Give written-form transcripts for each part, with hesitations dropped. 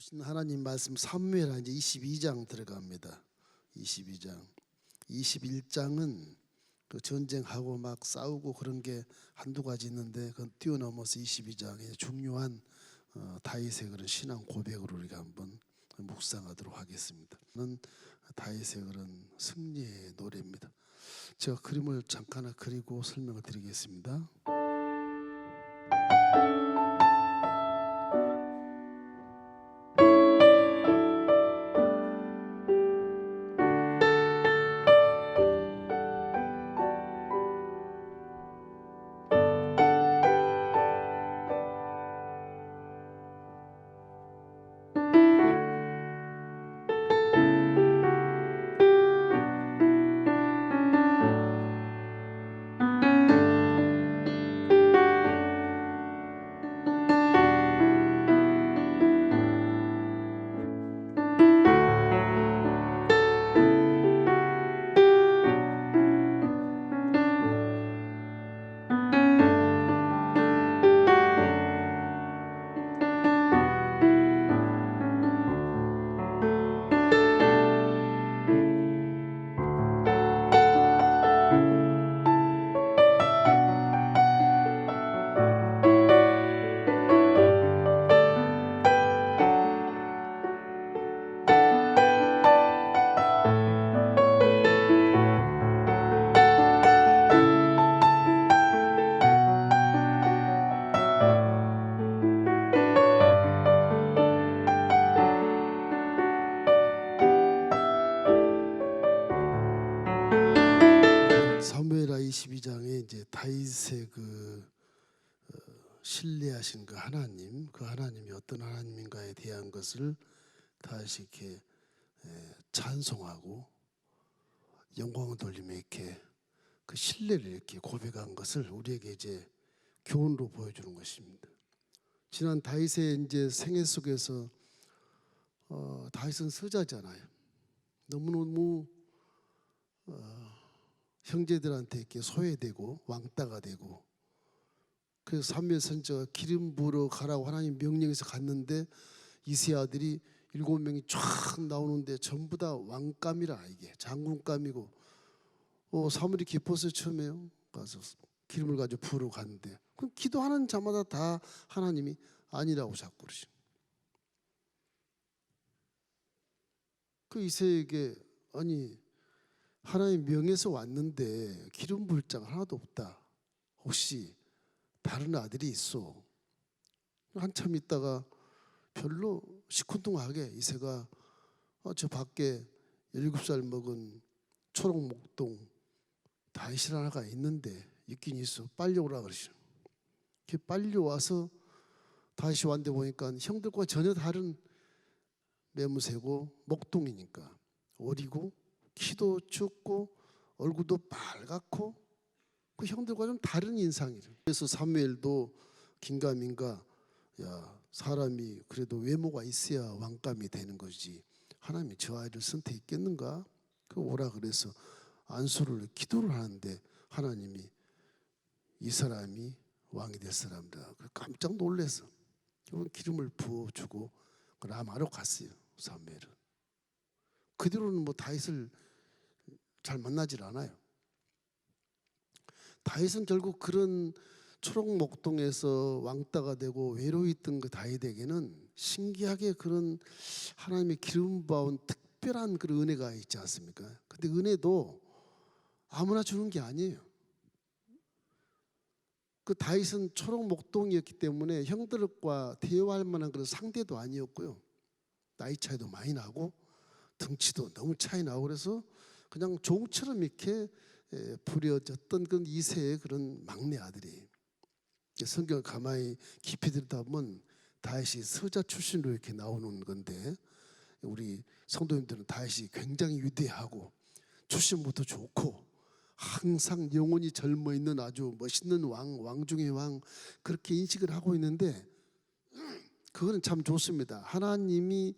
보시는 하나님 말씀 사무엘하 이제 22장 들어갑니다. 22장. 21장은 그 전쟁하고 막 싸우고 그런 게 한두 가지 있는데 그건 뛰어넘어서 22장의 중요한 다윗의 그런 신앙 고백으로 우리가 한번 묵상하도록 하겠습니다. 는 다윗의 그런 승리의 노래입니다. 제가 그림을 잠깐 그리고 설명을 드리겠습니다. 사무엘하 22장에 이제 다윗의 그 신뢰하신 그 하나님이 어떤 하나님인가에 대한 것을 다시 이렇게 찬송하고 영광을 돌리며 이렇게 그 신뢰를 이렇게 고백한 것을 우리에게 이제 교훈으로 보여주는 것입니다. 지난 다윗의 이제 생애 속에서 다윗은 서자잖아요. 너무너무 형제들한테 이렇게 소외되고 왕따가 되고, 그래서 사무엘 선지자가 기름 부으러 가라고 하나님 명령해서 갔는데 이세 아들이 7명이 쫙 나오는데 전부 다 왕감이라, 이게 장군감이고, 사무엘이 기뻐서 처음에요 가서 기름을 가지고 부으러 갔는데, 그럼 기도하는 자마다 다 하나님이 아니라고 자꾸 그러시죠. 그 이세에게 아니 하나님 명에서 왔는데 기름 부을 자가 하나도 없다. 혹시 다른 아들이 있어? 한참 있다가 별로 시큰둥하게 이세가 저 밖에 7살 먹은 초록 목동 다윗이 하나가 있는데 있긴 있어. 빨리 오라 그러시죠. 빨리 와서 다윗이 왔는데 보니까 형들과 전혀 다른 매무새고 목동이니까 어리고 키도 춥고 얼굴도 빨갛고 그 형들과 좀 다른 인상이래. 그래서 사무엘도 긴가민가, 야 사람이 그래도 외모가 있어야 왕감이 되는 거지, 하나님이 저 아이를 선택했겠는가? 그 오라 그래서 안수를 기도를 하는데 하나님이 이 사람이 왕이 될 사람이다. 깜짝 놀라서 기름을 부어주고 라마로 갔어요. 사무엘은 그 뒤로는 뭐 다윗을 잘 만나질 않아요. 다윗은 결국 그런 초록 목동에서 왕따가 되고 외로웠던 그 다윗에게는 신기하게 그런 하나님의 기름 부은 특별한 그런 은혜가 있지 않습니까? 근데 은혜도 아무나 주는 게 아니에요. 그 다윗은 초록 목동이었기 때문에 형들과 대화할 만한 그런 상대도 아니었고요. 나이 차이도 많이 나고 덩치도 너무 차이 나고, 그래서 그냥 종처럼 이렇게 부려졌던 그런 이세의 그런 막내 아들이. 성경을 가만히 깊이 들여다보면 다윗이 서자 출신으로 이렇게 나오는 건데, 우리 성도님들은 다윗이 굉장히 위대하고 출신부터 좋고 항상 영혼이 젊어 있는 아주 멋있는 왕 중의 왕, 그렇게 인식을 하고 있는데, 그거는 참 좋습니다. 하나님이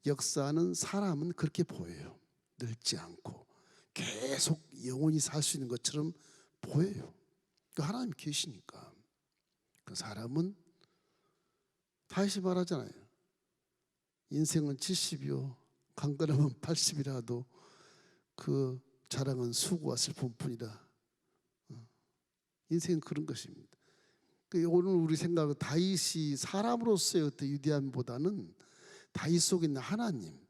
역사하는 사람은 그렇게 보여요. 늙지 않고 계속 영원히 살 수 있는 것처럼 보여요. 하나님이 계시니까. 그 사람은 다시 말하잖아요. 인생은 70이요 강건하면 80이라도 그 자랑은 수고와 슬픔뿐이라. 인생은 그런 것입니다. 오늘 우리 생각은 다윗이 사람으로서의 어떤 위대함보다는 다윗 속에 있는 하나님이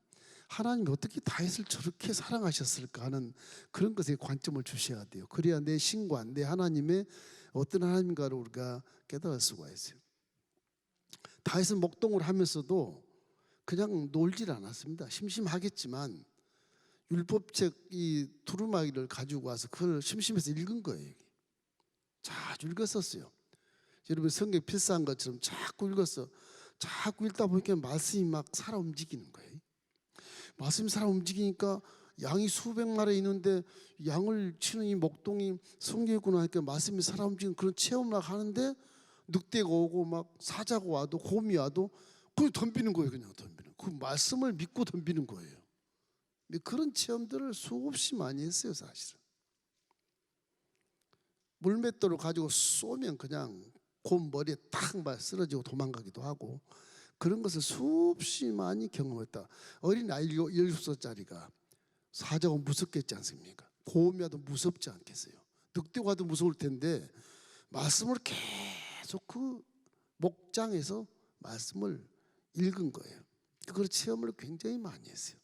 어떻게 다윗을 저렇게 사랑하셨을까 하는 그런 것에 관점을 주셔야 돼요. 그래야 내 신관, 내 하나님의 어떤 하나님인가를 우리가 깨달을 수가 있어요. 다윗은 목동을 하면서도 그냥 놀질 않았습니다. 심심하겠지만 율법책 이 두루마기를 가지고 와서 그걸 심심해서 읽은 거예요. 자주 읽었었어요. 여러분 성경 필사한 것처럼 자꾸 읽었어. 자꾸 읽다 보니까 말씀이 막 살아 움직이는 거예요. 말씀이 살아 움직이니까 양이 수백 마리 있는데 양을 치는 이 목동이 성경이구나 하니까 말씀이 살아 움직이는 그런 체험을 하는데 늑대가 오고 막 사자가 와도 곰이 와도 그냥 덤비는 거예요. 그냥 덤비는. 그 말씀을 믿고 덤비는 거예요. 그런 체험들을 수없이 많이 했어요. 사실은. 물맷돌을 가지고 쏘면 그냥 곰 머리에 탁 쓰러지고 도망가기도 하고 그런 것을 수없이 많이 경험했다. 어린 아이 17살짜리가 사자가 무섭겠지 않습니까? 곰이 와도 무섭지 않겠어요? 늑대가 와도 무서울 텐데 말씀을 계속 그 목장에서 말씀을 읽은 거예요. 그걸 체험을 굉장히 많이 했어요.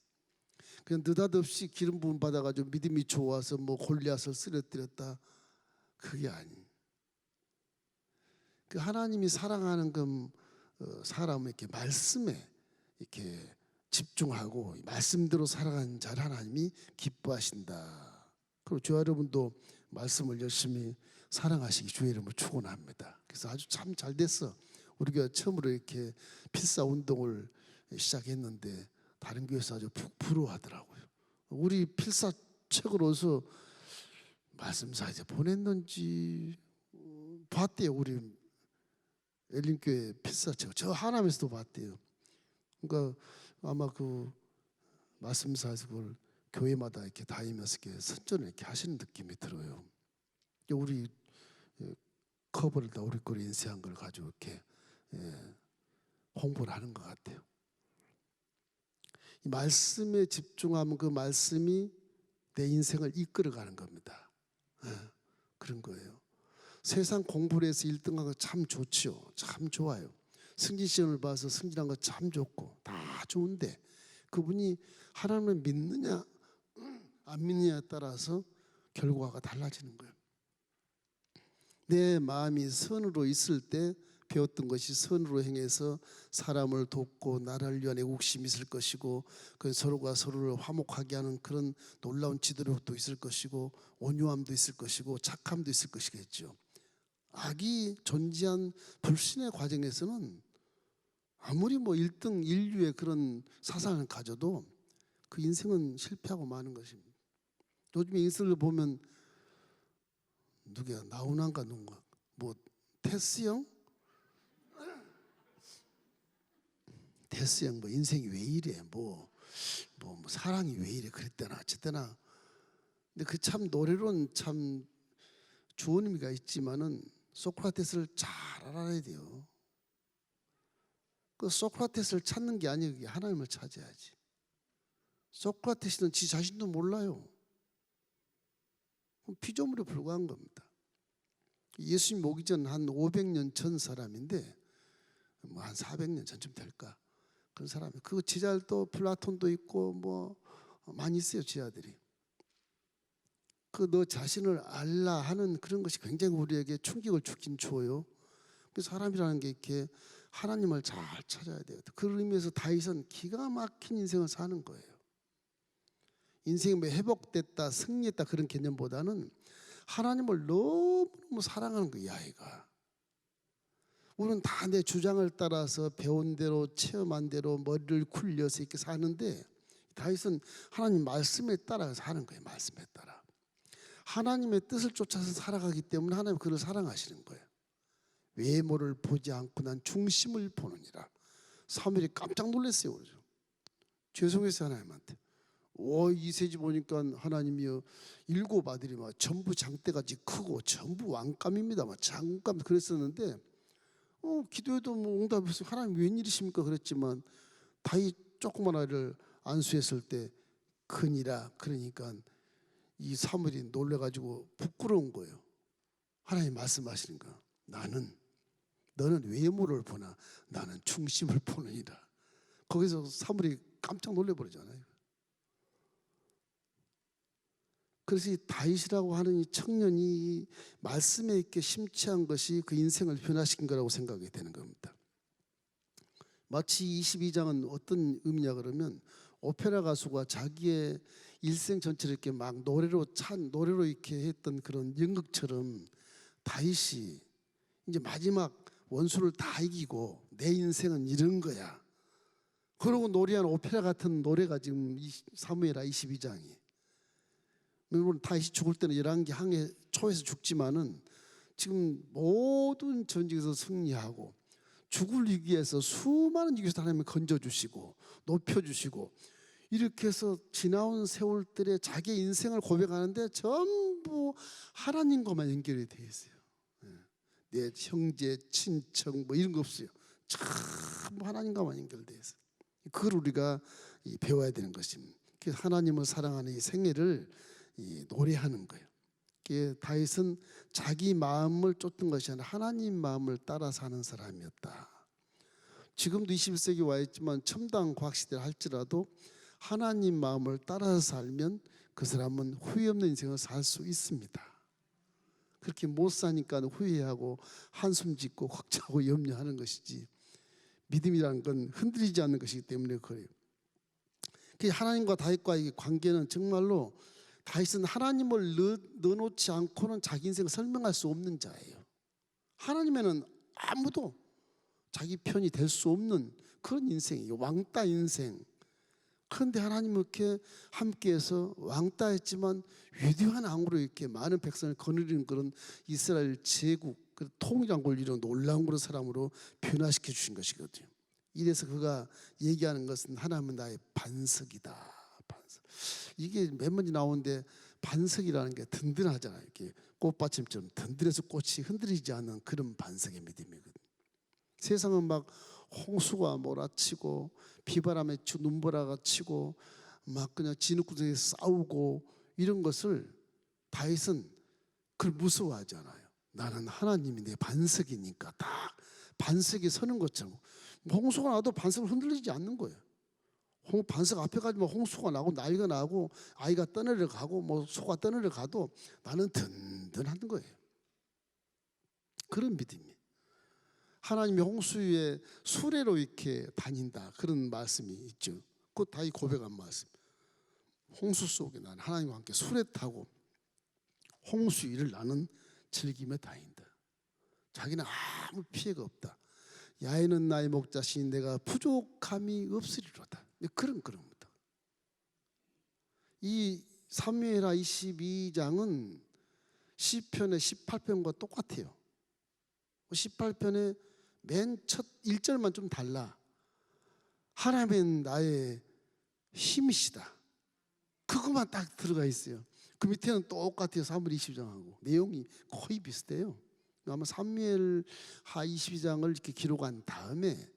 그냥 느닷없이 기름 부음 받아가지고 믿음이 좋아서 뭐 골리앗을 쓰러뜨렸다. 그게 아닌. 그 하나님이 사랑하는 그 사람은 이렇게 말씀에 이렇게 집중하고 말씀대로 살아가는 자를 하나님이 기뻐하신다. 그리고 저와 여러분도 말씀을 열심히 사랑하시기 주의 이름으로 축원합니다. 그래서 아주 참 잘 됐어. 우리가 처음으로 이렇게 필사 운동을 시작했는데 다른 교회에서 아주 부러워하더라고요. 우리 필사 책으로서 말씀사 이제 보냈는지 봤대요. 우리 엘린교회 필사책 저 하남에서도 봤대요. 그러니까 아마 그 말씀사에서 그걸 교회마다 이렇게 다니면서 이렇게 선전을 이렇게 하시는 느낌이 들어요. 우리 커버를 다 우리 거리 인쇄한 걸 가지고 이렇게 홍보를 하는 것 같아요. 이 말씀에 집중하면 그 말씀이 내 인생을 이끌어가는 겁니다. 그런 거예요. 세상 공부를 해서 1등한 거 참 좋죠. 참 좋아요. 승진 시험을 봐서 승진한 거 참 좋고 다 좋은데 그분이 하나님을 믿느냐 안 믿느냐에 따라서 결과가 달라지는 거예요. 내 마음이 선으로 있을 때 배웠던 것이 선으로 행해서 사람을 돕고 나라를 위한 애국심이 있을 것이고 그 서로가 서로를 화목하게 하는 그런 놀라운 지도력도 있을 것이고 온유함도 있을 것이고 착함도 있을 것이겠죠. 악이 존재한 불신의 과정에서는 아무리 뭐 1등 인류의 그런 사상을 가져도 그 인생은 실패하고 마는 것입니다. 요즘에 인생을 보면 누구야 나훈아인가 누군가 뭐 테스형 뭐 인생이 왜 이래 뭐 사랑이 왜 이래 그랬대나 어쨌대나 근데 그 참 노래로는 참 좋은 의미가 있지만은 소크라테스를 잘 알아야 돼요. 그 소크라테스를 찾는 게 아니고 하나님을 찾아야지. 소크라테스는 지 자신도 몰라요. 피조물에 불과한 겁니다. 예수님 오기 전 한 500년 전 사람인데 뭐 한 400년 전쯤 될까 그런 사람이 그 지자들도 플라톤도 있고 뭐 많이 있어요 지자들이. 그 너 자신을 알라 하는 그런 것이 굉장히 우리에게 충격을 주긴 줘요. 그 사람이라는 게 이렇게 하나님을 잘 찾아야 돼요. 그 의미에서 다윗은 기가 막힌 인생을 사는 거예요. 인생이 뭐 회복됐다 승리했다 그런 개념보다는 하나님을 너무너무 사랑하는 거예요. 이 아이가. 우리는 다 내 주장을 따라서 배운 대로 체험한 대로 머리를 굴려서 이렇게 사는데 다윗은 하나님 말씀에 따라 사는 거예요. 말씀에 따라. 하나님의 뜻을 쫓아서 살아가기 때문에 하나님 그를 사랑하시는 거예요. 외모를 보지 않고 난 중심을 보느니라. 사무엘이 깜짝 놀랐어요. 그러죠. 죄송했어요 하나님한테. 이세지 보니까 하나님이요 7 아들이 막 전부 장대같이 크고 전부 왕감입니다. 막 장감 그랬었는데 기도해도 뭐 응답이 없어요. 하나님 웬일이십니까 그랬지만 다윗 조그만 아이를 안수했을 때 큰이라 그러니까 이 사무엘이 놀래가지고 부끄러운 거예요. 하나님 말씀하시니까 너는 외모를 보나 나는 중심을 보느니라. 거기서 사무엘이 깜짝 놀래버리잖아요. 그래서 이 다윗이라고 하는 이 청년이 말씀에 있게 심취한 것이 그 인생을 변화시킨 거라고 생각이 되는 겁니다. 마치 22장은 어떤 의미냐 그러면 오페라 가수가 자기의 일생 전체를 이렇게 막 노래로 이렇게 했던 그런 연극처럼 다윗이 이제 마지막 원수를 다 이기고 내 인생은 이런 거야. 그러고 노래한 오페라 같은 노래가 지금 사무엘하 22장이. 물론 다윗이 죽을 때는 열왕기 항해 초에서 죽지만은 지금 모든 전쟁에서 승리하고 죽을 위기에서 수많은 위기에서 하나님이 건져주시고 높여주시고 이렇게 해서 지나온 세월들의 자기 인생을 고백하는데 전부 하나님과만 연결이 되어 있어요. 내 형제, 친척 뭐 이런 거 없어요. 전부 하나님과만 연결되어 있어요. 그걸 우리가 배워야 되는 것입니다. 하나님을 사랑하는 이 생애를 노래하는 거예요. 다윗은 자기 마음을 쫓던 것이 아니라 하나님 마음을 따라 사는 사람이었다. 지금도 21세기 와 있지만 첨단 과학 시대를 할지라도 하나님 마음을 따라서 살면 그 사람은 후회 없는 인생을 살 수 있습니다. 그렇게 못 사니까 후회하고 한숨 짓고 걱정하고 염려하는 것이지, 믿음이라는 건 흔들리지 않는 것이기 때문에 그래요. 하나님과 다윗과의 관계는 정말로 다윗은 하나님을 넣어놓지 않고는 자기 인생을 설명할 수 없는 자예요. 하나님에는 아무도 자기 편이 될 수 없는 그런 인생이에요. 왕따 인생. 그런데 하나님은 이렇게 함께해서 왕따했지만 위대한 왕으로 이렇게 많은 백성을 거느리는 그런 이스라엘 제국, 통일한 걸 이룬 놀라운 그런 사람으로 변화시켜 주신 것이거든요. 이래서 그가 얘기하는 것은 하나님은 나의 반석이다. 반석. 이게 몇 번이 나오는데 반석이라는 게 든든하잖아요. 이렇게 꽃받침처럼 든든해서 꽃이 흔들리지 않는 그런 반석의 믿음이거든요. 세상은 막 홍수가 몰아치고 비바람에 눈보라가 치고 막 그냥 진흙구덩이에 싸우고 이런 것을 다윗은 그걸 무서워하지 않아요. 나는 하나님이 내 반석이니까 딱 반석이 서는 것처럼 홍수가 나도 반석을 흔들리지 않는 거예요. 반석 앞에 가지만 홍수가 나고 난리가 나고 아이가 떠내려 가고 뭐 소가 떠내려 가도 나는 든든한 거예요. 그런 믿음이. 하나님이 홍수 위에 수레로 이렇게 다닌다, 그런 말씀이 있죠. 그것 다윗 고백한 말씀. 홍수 속에 나는 하나님과 함께 수레 타고 홍수 위를 나는 즐기며 다닌다. 자기는 아무 피해가 없다. 야훼는 나의 목자시니 내가 부족함이 없으리로다. 그런 겁니다. 이 사무엘하 22장은 시편의 18편과 똑같아요. 18편의 맨 첫 1절만 좀 달라. 하나님은 나의 힘이시다. 그것만 딱 들어가 있어요. 그 밑에는 똑같아요. 사무엘 22장하고 내용이 거의 비슷해요. 아마 사무엘하 22장을 이렇게 기록한 다음에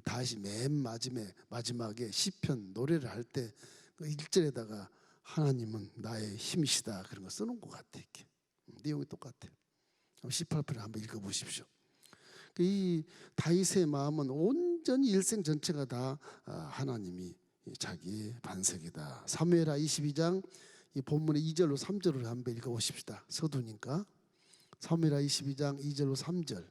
다시 맨 마지막에 시편 노래를 할 때 그 1절에다가 하나님은 나의 힘이시다 그런 거 써놓은 것 같아. 이렇게 내용이 똑같아요. 18편을 한번 읽어보십시오. 이 다윗의 마음은 온전히 일생 전체가 다 하나님이 자기의 반석이다. 사무엘하 22장 이 본문의 2절로 3절을 한번 읽어보십시다. 서두니까. 사무엘하 22장 2절로 3절.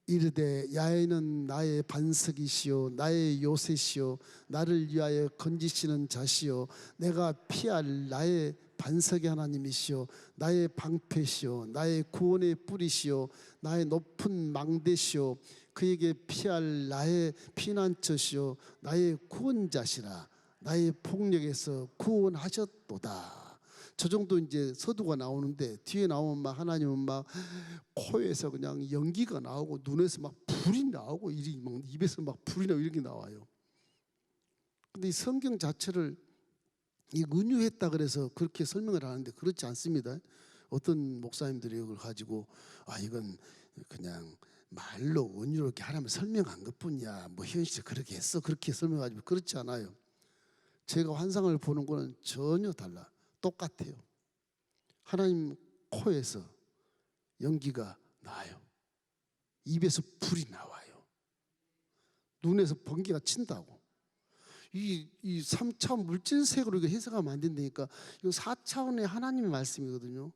이르되 야훼는 나의 반석이시요 나의 요새시요 나를 위하여 건지시는 자시요 내가 피할 나의 반석의 하나님이시요 나의 방패시요 나의 구원의 뿌리시요 나의 높은 망대시요 그에게 피할 나의 피난처시요 나의 구원자시라. 나의 폭력에서 구원하셨도다. 저 정도 이제 서두가 나오는데 뒤에 나오면 막 하나님은 막 코에서 그냥 연기가 나오고 눈에서 막 불이 나오고 막 입에서 막 불이 나오고 이런 게 나와요. 근데 이 성경 자체를 이 은유했다 그래서 그렇게 설명을 하는데 그렇지 않습니다. 어떤 목사님들이 이걸 가지고 이건 그냥 말로 은유로 이렇게 하나님 설명한 것뿐이야. 뭐 현실에 그렇게 했어 그렇게 설명하지 그렇지 않아요. 제가 환상을 보는 거는 전혀 달라. 똑같아요. 하나님 코에서 연기가 나요. 입에서 불이 나와요. 눈에서 번개가 친다고. 이 3차원 물질색으로 이거 해석하면 안 된다니까. 이거 4차원의 하나님의 말씀이거든요.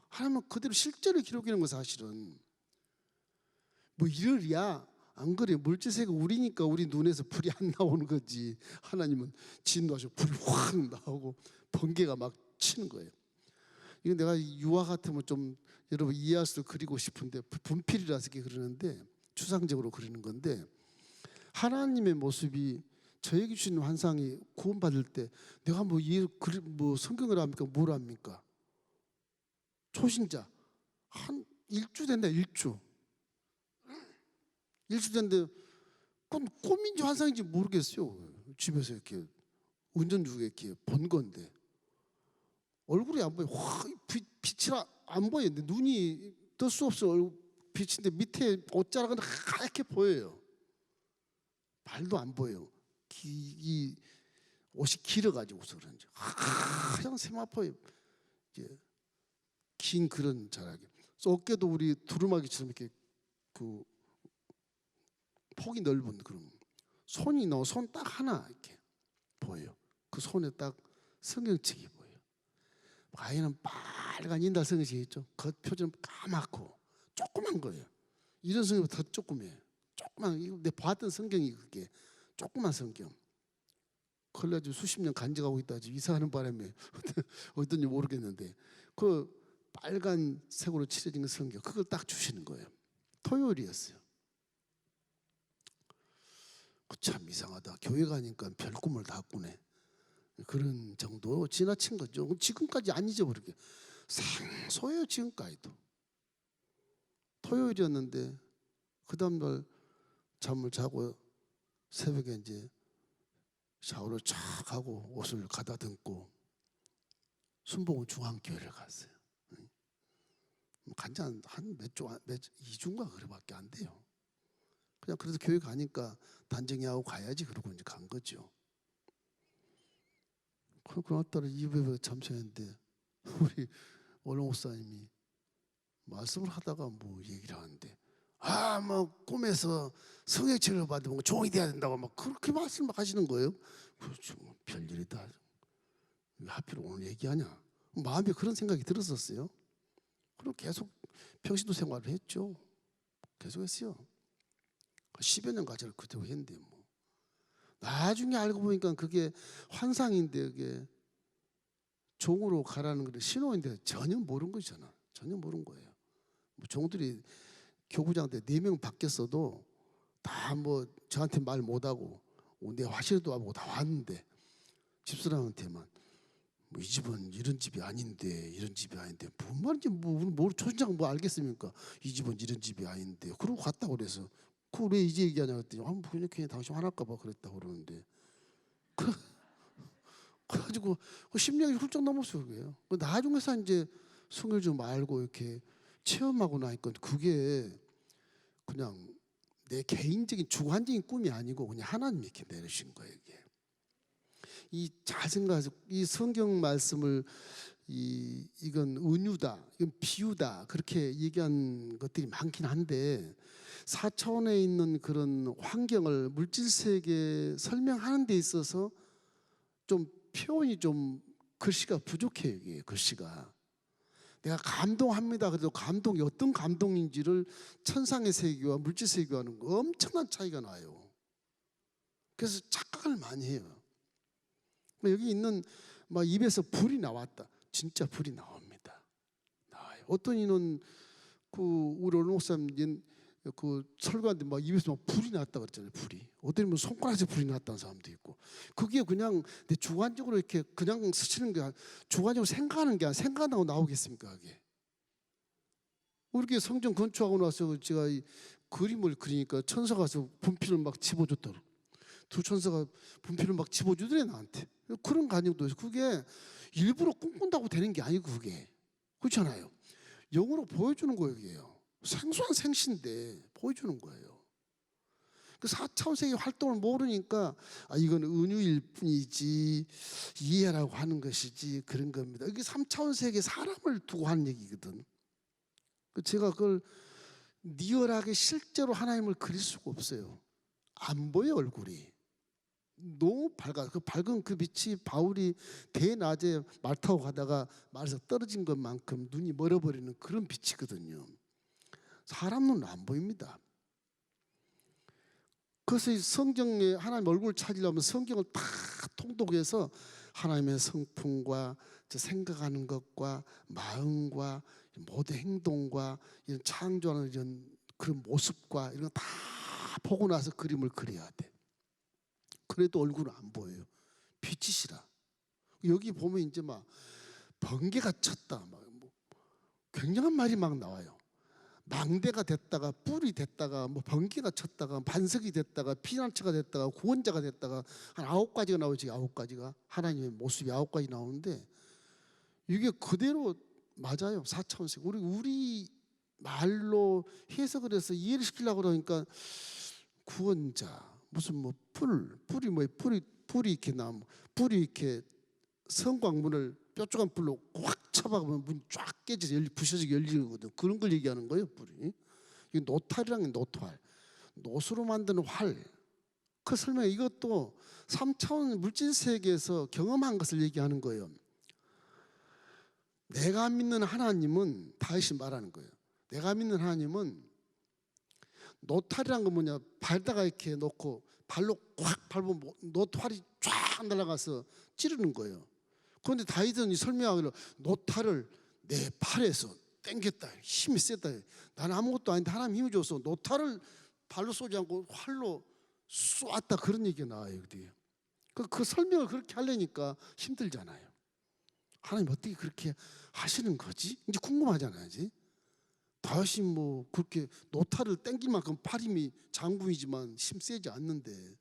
하나님은 그대로 실제로 기록하는 거 사실은. 뭐 이럴이야. 안 그래. 물질색은 우리니까 우리 눈에서 불이 안 나오는 거지. 하나님은 진노하시고 불이 확 나오고 번개가 막 치는 거예요. 이거 내가 유화 같으면 좀 여러분 이해할 수 그리고 싶은데 분필이라서 이렇게 그러는데 추상적으로 그리는 건데 하나님의 모습이 저에게 주시는 환상이 구원받을 때 내가 뭐 성경을 합니까? 뭘 합니까? 초신자 한 1주 된다. 1주 됐는데 그건 꿈인지 환상인지 모르겠어요. 집에서 이렇게 운전 중에 이렇게 본 건데 얼굴이 안 보여. 빛이 안 보여. 눈이 뜰 수 없어. 빛인데 밑에 옷자락은 하얗게 보여요. 발도 안 보여. 이 옷이 길어가지고서 그런지 하얀 세마포에 긴 그런 자락이. 어깨도 우리 두루마기처럼 이렇게 그 폭이 넓은 그런. 손이 손 딱 하나 이렇게 보여요. 그 손에 딱 성경책이 보여요. 아이는 빨간 인달 성경책이 있죠. 겉표지는 까맣고 조그만 거예요. 이런 성경보다 더 조그매요. 조그만. 이거 내 봤던 성경이 그게 조그만 성경. 그래가지고 수십 년 간직하고 있다. 이사하는 바람에 어떤지 모르겠는데 그 빨간 색으로 칠해진 그 성경 그걸 딱 주시는 거예요. 토요일이었어요. 참 이상하다. 교회 가니까 별 꿈을 다 꾸네. 그런 정도 지나친 거죠. 지금까지 안 잊어버리게 생소해요. 지금까지도. 토요일이었는데 그 다음날 잠을 자고 새벽에 이제 샤워를 쫙 하고 옷을 가다 듬고 순복음 중앙교회를 갔어요. 간지 한 2주인가 그래밖에 안 돼요. 그냥 그래서 교회 가니까 단정히하고 가야지 그러고 이제 간 거죠. 그날따라 이브에 참석했는데 우리 원로 목사님이 말씀을 하다가 뭐 얘기를 하는데 뭐 꿈에서 성령체를 받으면 종이 돼야 된다고 막 그렇게 말씀을 하시는 거예요. 그렇죠. 별일이다. 왜 하필 오늘 얘기하냐. 마음에 그런 생각이 들었었어요. 그리고 계속 평신도 생활을 했죠. 계속 했어요. 10여 년 가지고 그대로 했는데 뭐. 나중에 알고 보니까 그게 환상인데 그게 종으로 가라는 그 신호인데 전혀 모르는 거잖아. 전혀 모르는 거예요. 뭐 종들이 교구장한테 4명 바뀌었어도 다 뭐 저한테 말 못하고 내 화실도 하고 다 왔는데 집사람한테만 뭐 이 집은 이런 집이 아닌데 이런 집이 아닌데 뭔 말인지 뭐 초신자가 뭐 알겠습니까? 이 집은 이런 집이 아닌데 그러고 갔다고 그래서 그 왜 이제 얘기하냐 그랬더니 그냥 당신 화날까 봐 그랬다고 그러는데 그래가지고 10년이 훌쩍 넘었어요. 그게요. 나중에서 이제 성을 좀 알고 이렇게 체험하고 나니까 그게 그냥 내 개인적인 주관적인 꿈이 아니고 그냥 하나님이 이렇게 내리신 거예요. 이게 잘 생각해서 이 성경 말씀을 이건 은유다, 이건 비유다 그렇게 얘기한 것들이 많긴 한데 4차원에 있는 그런 환경을 물질 세계에 설명하는 데 있어서 좀 표현이 좀 글씨가 부족해요. 이게 글씨가. 내가 감동합니다. 그래도 감동이 어떤 감동인지를 천상의 세계와 물질 세계와는 엄청난 차이가 나요. 그래서 착각을 많이 해요. 여기 있는 막 입에서 불이 나왔다. 진짜 불이 나옵니다. 나와요. 어떤 이는 그 우리 목사님 그 설교하는데 막 입에서 막 불이 났다 그랬잖아요. 불이. 어떤 뭐 손가락에서 불이 났다는 사람도 있고. 그게 그냥 내 주관적으로 이렇게 그냥 스치는 게 주관적으로 생각하는 게 아니라 생각하고 나오겠습니까? 그게. 우리 성전 건축하고 나서 제가 이 그림을 그리니까 천사가 와서 분필을 막 집어줬다. 두 천사가 분필을 막 집어주더래 나한테. 그런 감정도 있어요. 그게 일부러 꿈꾼다고 되는 게 아니고 그게. 그렇잖아요. 영으로 보여주는 거예요. 생소한 생신데 보여주는 거예요. 그 4차원 세계 활동을 모르니까 이건 은유일 뿐이지 이해라고 하는 것이지 그런 겁니다. 이게 3차원 세계 사람을 두고 하는 얘기거든. 제가 그걸 리얼하게 실제로 하나님을 그릴 수가 없어요. 안 보여 얼굴이. 너무 밝아. 그 밝은 그 빛이 바울이 대낮에 말 타고 가다가 말에서 떨어진 것만큼 눈이 멀어버리는 그런 빛이거든요. 사람 눈은 안 보입니다. 그래서 이 성경에 하나님 얼굴을 찾으려면 성경을 다 통독해서 하나님의 성품과 생각하는 것과 마음과 모든 행동과 이런 창조하는 이런 그런 모습과 이런 거 다 보고 나서 그림을 그려야 돼. 그래도 얼굴은 안 보여요. 빛이시라. 여기 보면 이제 막 번개가 쳤다, 막 뭐 굉장한 말이 막 나와요. 망대가 됐다가 뿔이 됐다가 뭐 번개가 쳤다가 반석이 됐다가 피난처가 됐다가 구원자가 됐다가 한 9가지가 나오지. 9가지가 하나님의 모습이 9가지 나오는데 이게 그대로 맞아요. 4차원색. 우리 말로 해석을 해서 이해를 시키려고 그러니까 구원자 무슨 뭐 뿔이 뭐 뿔이 이렇게 나무 뿔이 이렇게 성광문을 뾰족한 불로 확 쳐박으면 문이 쫙 깨져서 부셔지게 열리는 거거든. 그런 걸 얘기하는 거예요. 뿔이. 이 노탈이란 게 노탈. 노수로 만드는 활. 그 설명에 이것도 3차원 물질 세계에서 경험한 것을 얘기하는 거예요. 내가 믿는 하나님은 다시 말하는 거예요. 내가 믿는 하나님은 노탈이란 건 뭐냐? 발다가 이렇게 놓고 발로 꽉 밟으면 노탈이 쫙 날아가서 찌르는 거예요. 그런데 다윗은 설명하기로 노탈을 내 팔에서 당겼다. 힘이 세다. 나는 아무것도 아닌데 하나님 힘이 줘서 노탈을 발로 쏘지 않고 활로 쏘았다. 그런 얘기가 나와요. 그 설명을 그렇게 하려니까 힘들잖아요. 하나님 어떻게 그렇게 하시는 거지? 이제 궁금하잖아요. 이제. 다윗이 뭐 그렇게 노탈을 땡길 만큼 팔 힘이 장군이지만 힘 세지 않는데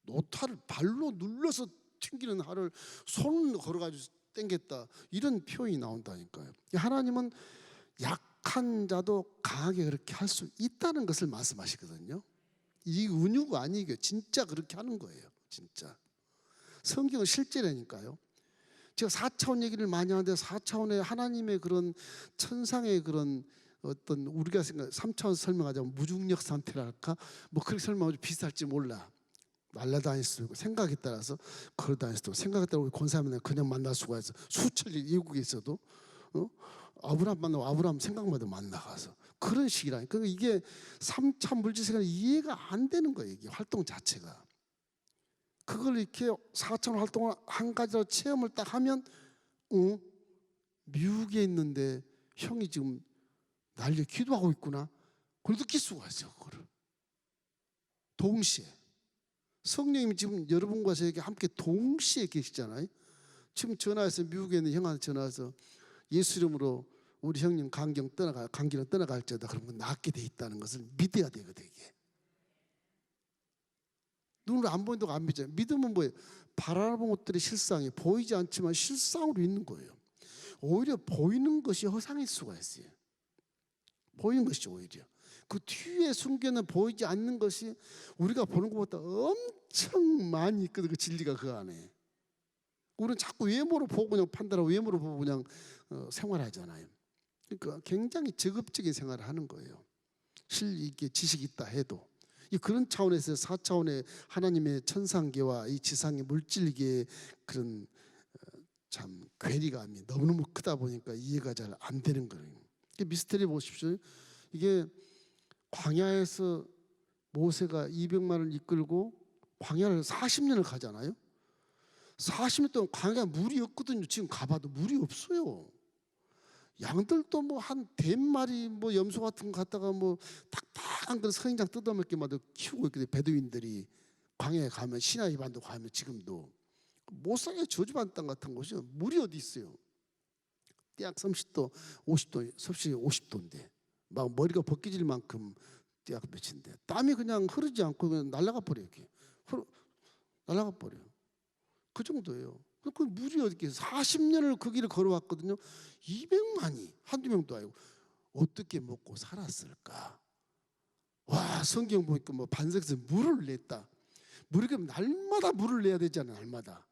노탈을 발로 눌러서 튕기는 활을 손을 걸어가지고 땡겼다. 이런 표현이 나온다니까요. 하나님은 약한 자도 강하게 그렇게 할 수 있다는 것을 말씀하시거든요. 이 은유가 아니고 진짜 그렇게 하는 거예요. 진짜. 성경은 실제라니까요. 제가 4차원 얘기를 많이 하는데 4차원의 하나님의 그런 천상의 그런 어떤 우리가 생각 3차원 설명하자면 무중력 상태랄까 뭐 그렇게 설명하면 비슷할지 몰라. 날라다닐 수도 있고 생각에 따라서 걸어다닐 수도 있고 생각에 따라 우리 권사님은 그냥 만날 수가 있어. 수천리 이국에 있어도 아브라함 만나고 아브라함 생각마다 만나가서 그런 식이라니까. 그러니까 이게 3차 물질세계는 이해가 안 되는 거예요. 이게 활동 자체가. 그걸 이렇게 4차원 활동을 한 가지로 체험을 딱 하면 미국에 있는데 형이 지금 날려 기도하고 있구나. 그걸 느낄 수가 있어요. 그거를 동시에 성령님이 지금 여러분과 저에게 함께 동시에 계시잖아요. 지금 전화해서 미국에 있는 형한테 전화해서 예수 이름으로 우리 형님 감기는 떠나갈지어다. 그러면 낫게 돼 있다는 것을 믿어야 되거든요. 이게 눈으로 안 보인다고 안 믿잖아요. 믿음은 뭐예요? 바라본 것들이 실상이 보이지 않지만 실상으로 있는 거예요. 오히려 보이는 것이 허상일 수가 있어요. 보이는 것이 오히려 그 뒤에 숨겨는 보이지 않는 것이 우리가 보는 것보다 엄청 많이 있거든. 그 진리가 그 안에. 우리는 자꾸 외모로 보고 그냥 판단하고 외모로 보고 그냥 생활하잖아요. 그러니까 굉장히 적극적인 생활을 하는 거예요. 이게 지식이 있다 해도 그런 차원에서 4차원의 하나님의 천상계와 이 지상의 물질계의 그런 참 괴리감이 너무너무 크다 보니까 이해가 잘 안 되는 거예요. 미스터리 보십시오. 이게 광야에서 모세가 200만을 이끌고 광야를 40년을 가잖아요. 40년 동안 광야에 물이 없거든요. 지금 가봐도 물이 없어요. 양들도 뭐 한 100마리 뭐 염소 같은 거 갖다가 뭐 딱딱한 그런 성인장 뜯어먹기마다 키우고 있거든요. 베두인들이 광야에 가면 시나이 반도 가면 지금도 못 살게 저주받은 땅 같은 곳이요. 물이 어디 있어요. 약 30도, 50도, 섭씨 50도인데 막 머리가 벗겨질 만큼 약 몇인데 땀이 그냥 흐르지 않고 그냥 날아가 버려요. 이렇게 날아가 버려요. 그 정도예요. 그 물이 어디 있겠어요. 40년을 그 길을 걸어왔거든요. 200만이 한두 명도 아니고 어떻게 먹고 살았을까? 와, 성경 보니까 뭐 반석에서 물을 냈다. 물이 그럼 날마다 물을 내야 되잖아요. 날마다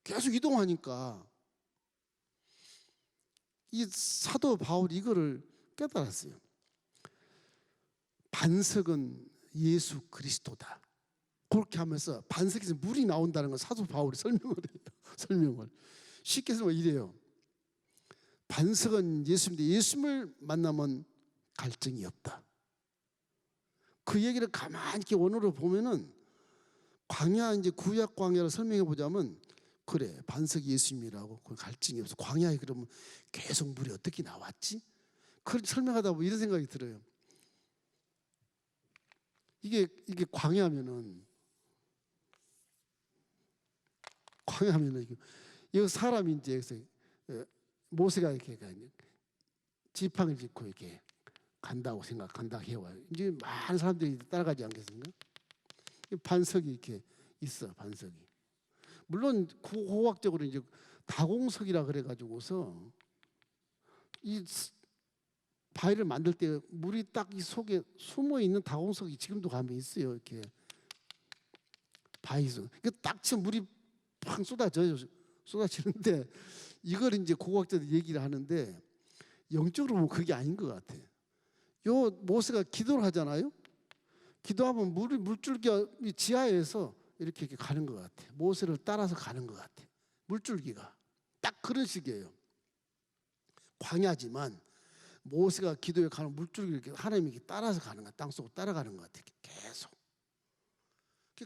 계속 이동하니까 이 사도 바울이 이거를 깨달았어요. 반석은 예수 그리스도다. 그렇게 하면서 반석에서 물이 나온다는 걸 사도 바울이 설명을 해요. 설명을 쉽게 설명하면 이래요. 반석은 예수인데 예수님을 만나면 갈증이 없다. 그 얘기를 가만히 이렇게 원어로 보면은 광야, 이제 구약 광야를 설명해 보자면 그래, 반석이 예수님이라고 그 갈증이 없어. 광야에 그러면 계속 물이 어떻게 나왔지? 그렇게 설명하다 보면 이런 생각이 들어요. 이게 광야면은 이거 사람이 이제 모세가 이렇게 지팡이 짚고 이렇게 간다고 해와요. 이제 많은 사람들이 따라가지 않겠습니까? 반석이 이렇게 있어, 반석이. 물론 고고학적으로 이제 다공석이라 그래가지고서 이 바위를 만들 때 물이 딱 이 속에 숨어 있는 다공석이 지금도 가면 있어요. 이렇게 바위에서. 딱 치면 물이 팡 쏟아지는데 이걸 이제 고고학자들이 얘기를 하는데 영적으로 보면 그게 아닌 것 같아. 요 모세가 기도를 하잖아요. 기도하면 물줄기가 지하에서 이렇게 가는 것 같아. 모세를 따라서 가는 것 같아. 물줄기가 딱 그런 식이에요. 광야지만 모세가 기도에 가는 물줄기를 이렇게 하나님이 이렇게 따라서 가는 거야. 땅속으로 따라가는 것 같아. 계속.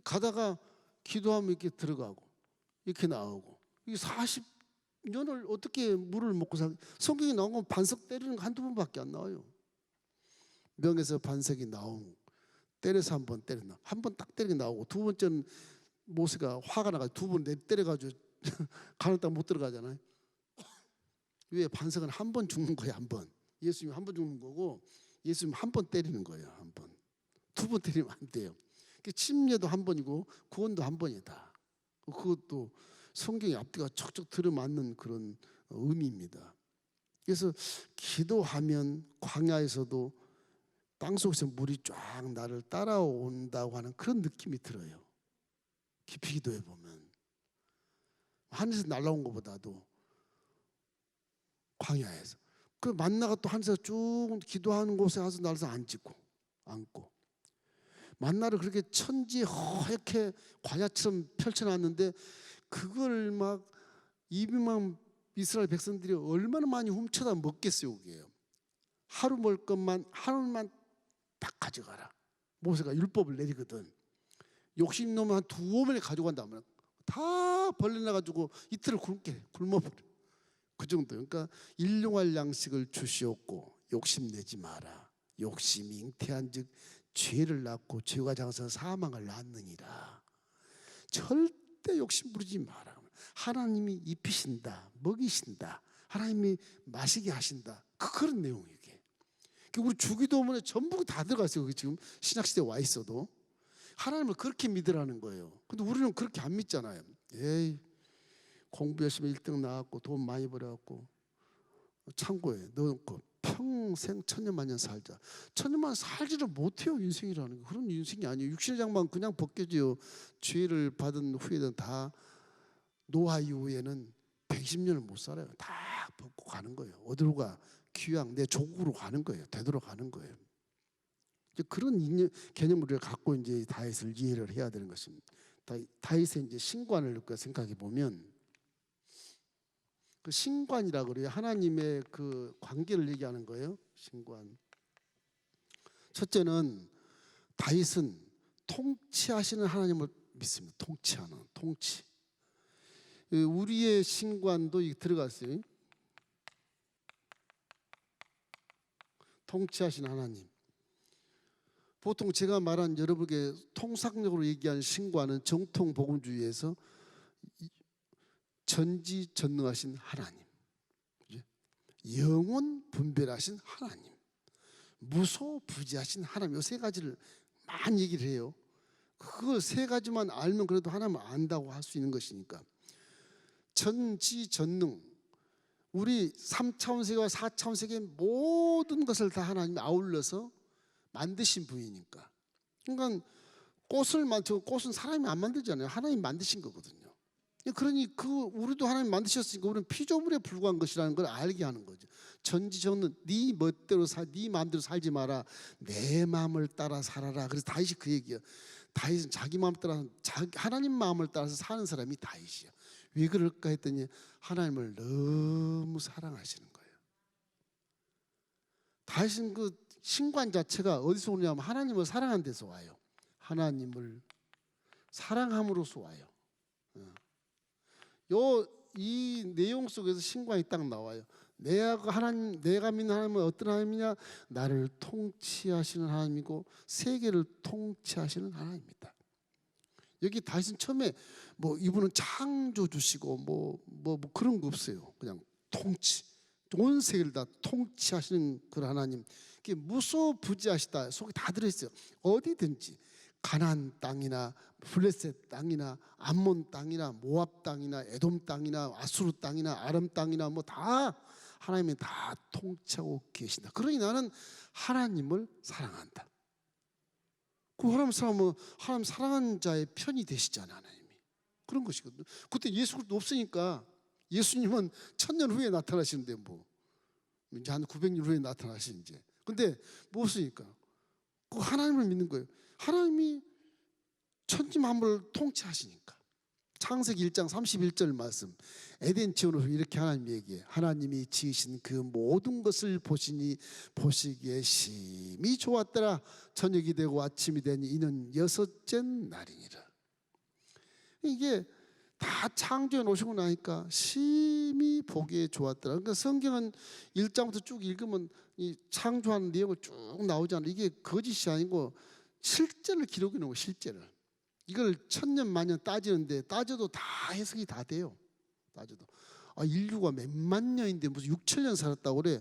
가다가 기도하면 이렇게 들어가고 이렇게 나오고. 이 40년을 어떻게 물을 먹고 성경에 나온 건 반석 때리는 거 한두 번밖에 안 나와요. 명에서 반석이 나오고 때려서 한 번 때렸나, 한 번 딱 때리게 나오고, 두 번째는 모세가 화가 나가지고 두 번 때려가지고 가는 땅 못 들어가잖아요. 왜? 반석은 한 번 죽는 거야. 한 번. 예수님 한 번 죽는 거고 예수님 한 번 때리는 거예요. 한 번. 두 번 때리면 안 돼요. 침례도 한 번이고 구원도 한 번이다. 그것도 성경의 앞뒤가 척척 들어맞는 그런 의미입니다. 그래서 기도하면 광야에서도 땅속에서 물이 쫙 나를 따라온다고 하는 그런 느낌이 들어요. 깊이 기도해 보면 하늘에서 날아온 것보다도 광야에서 그 만나가 또 하늘에서 쭉 기도하는 곳에 가서 나를 앉고 만나를 그렇게 천지에 허옇게 광야처럼 펼쳐놨는데 그걸 막 200만 이스라엘 백성들이 얼마나 많이 훔쳐다 먹겠어요. 그게요. 하루 먹을 것만 하루만 딱 가져가라. 모세가 율법을 내리거든. 욕심 놈은 한 두어 번에 가져간다면 다 벌려놔가지고 이틀을 굶어버려. 그 정도. 그러니까 일용할 양식을 주시옵고 욕심내지 마라. 욕심이 잉태한즉 죄를 낳고 죄가 장서 사망을 낳느니라. 절대 욕심 부리지 마라. 하나님이 입히신다, 먹이신다, 하나님이 마시게 하신다. 그런 내용이에요. 우리 주기도문에 전부 다 들어가 있어요. 지금 신약시대에 와 있어도 하나님을 그렇게 믿으라는 거예요. 근데 우리는 그렇게 안 믿잖아요. 에이, 공부 열심히 1등 나왔고 돈 많이 벌어갖고 창고에 넣어놓고 평생 천년만년 살자. 천년만년 살지를 못해요. 인생이라는 거. 그런 인생이 아니에요. 육신의 장만 그냥 벗겨져요. 죄를 받은 후에는 다 노화 이후에는 120년을 못 살아요. 다 벗고 가는 거예요. 어디로 가? 귀양 내 조국으로 가는 거예요. 되돌아가는 거예요. 이제 그런 개념을 우리가 갖고 이제 다윗을 이해를 해야 되는 것입니다. 다윗의 이제 신관을 생각해 보면 그 신관이라 그래요. 하나님의 그 관계를 얘기하는 거예요. 신관. 첫째는 다윗은 통치하시는 하나님을 믿습니다. 통치하는 통치. 우리의 신관도 들어갔어요. 통치하시는 하나님. 보통 제가 말한 여러분에게 통상적으로 얘기하는 신관은 정통 복음주의에서 전지전능하신 하나님, 영원 분별하신 하나님, 무소부지하신 하나님, 이 세 가지를 많이 얘기를 해요. 그걸 세 가지만 알면 그래도 하나님을 안다고 할 수 있는 것이니까 전지전능. 우리 3차원 세계와 4차원 세계의 모든 것을 다 하나님이 아울러서 만드신 분이니까. 그러니까 꽃은 사람이 안 만들잖아요. 하나님 만드신 거거든요. 그러니 우리도 하나님 만드셨으니까 우리는 피조물에 불과한 것이라는 걸 알게 하는 거죠. 전지전능 네 멋대로 네 마음대로 살지 마라. 내 마음을 따라 살아라. 그래서 다윗이 그 얘기예요. 다윗은 자기 마음 따라 하나님 마음을 따라서 사는 사람이 다윗이야. 왜 그럴까 했더니 하나님을 너무 사랑하시는 거예요. 다윗은 그 신관 자체가 어디서 오냐면 하나님을 사랑한 데서 와요. 하나님을 사랑함으로써 와요. 이 내용 속에서 신관이 딱 나와요. 내가 믿는 하나님은 어떤 하나님이냐? 나를 통치하시는 하나님이고 세계를 통치하시는 하나님입니다. 여기 다윗은 처음에 뭐 이분은 창조주시고 뭐 그런 거 없어요. 그냥 통치, 온 세계를 다 통치하시는 그런 하나님. 이게 무소부지하시다 속에 다 들어있어요. 어디든지 가나안 땅이나 블레셋 땅이나 암몬 땅이나 모압 땅이나 에돔 땅이나 아수르 땅이나 아람 땅이나 뭐 다 하나님이 다 통치하고 계신다. 그러니 나는 하나님을 사랑한다. 그 하나님 사랑하는 자의 편이 되시잖아요. 하나님이 그런 것이거든요. 그때 예수 그리스도 없으니까 예수님은 1000년 후에 나타나시는데 뭐 이제 한 900년 후에 나타나시는지. 근데 뭐 없으니까 그 하나님을 믿는 거예요. 하나님이 천지 만물을 통치하시니까. 창세기 1장 31절 말씀, 에덴 지원으로 이렇게 하나님 얘기해. 하나님이 지으신 그 모든 것을 보시니 보시기에 심히 좋았더라. 저녁이 되고 아침이 되니 이는 6째 날이니라. 이게 다 창조해 놓으시고 나니까 심히 보기에 좋았더라. 그러니까 성경은 1장부터 쭉 읽으면 이 창조하는 내용을 쭉 나오잖아요. 이게 거짓이 아니고 실제를 기록해 놓은 거예요. 실제를. 이걸 1000년 만년 따지는데 따져도 다 해석이 다 돼요. 따져도 인류가 몇만 년인데 무슨 6000년 살았다고 그래.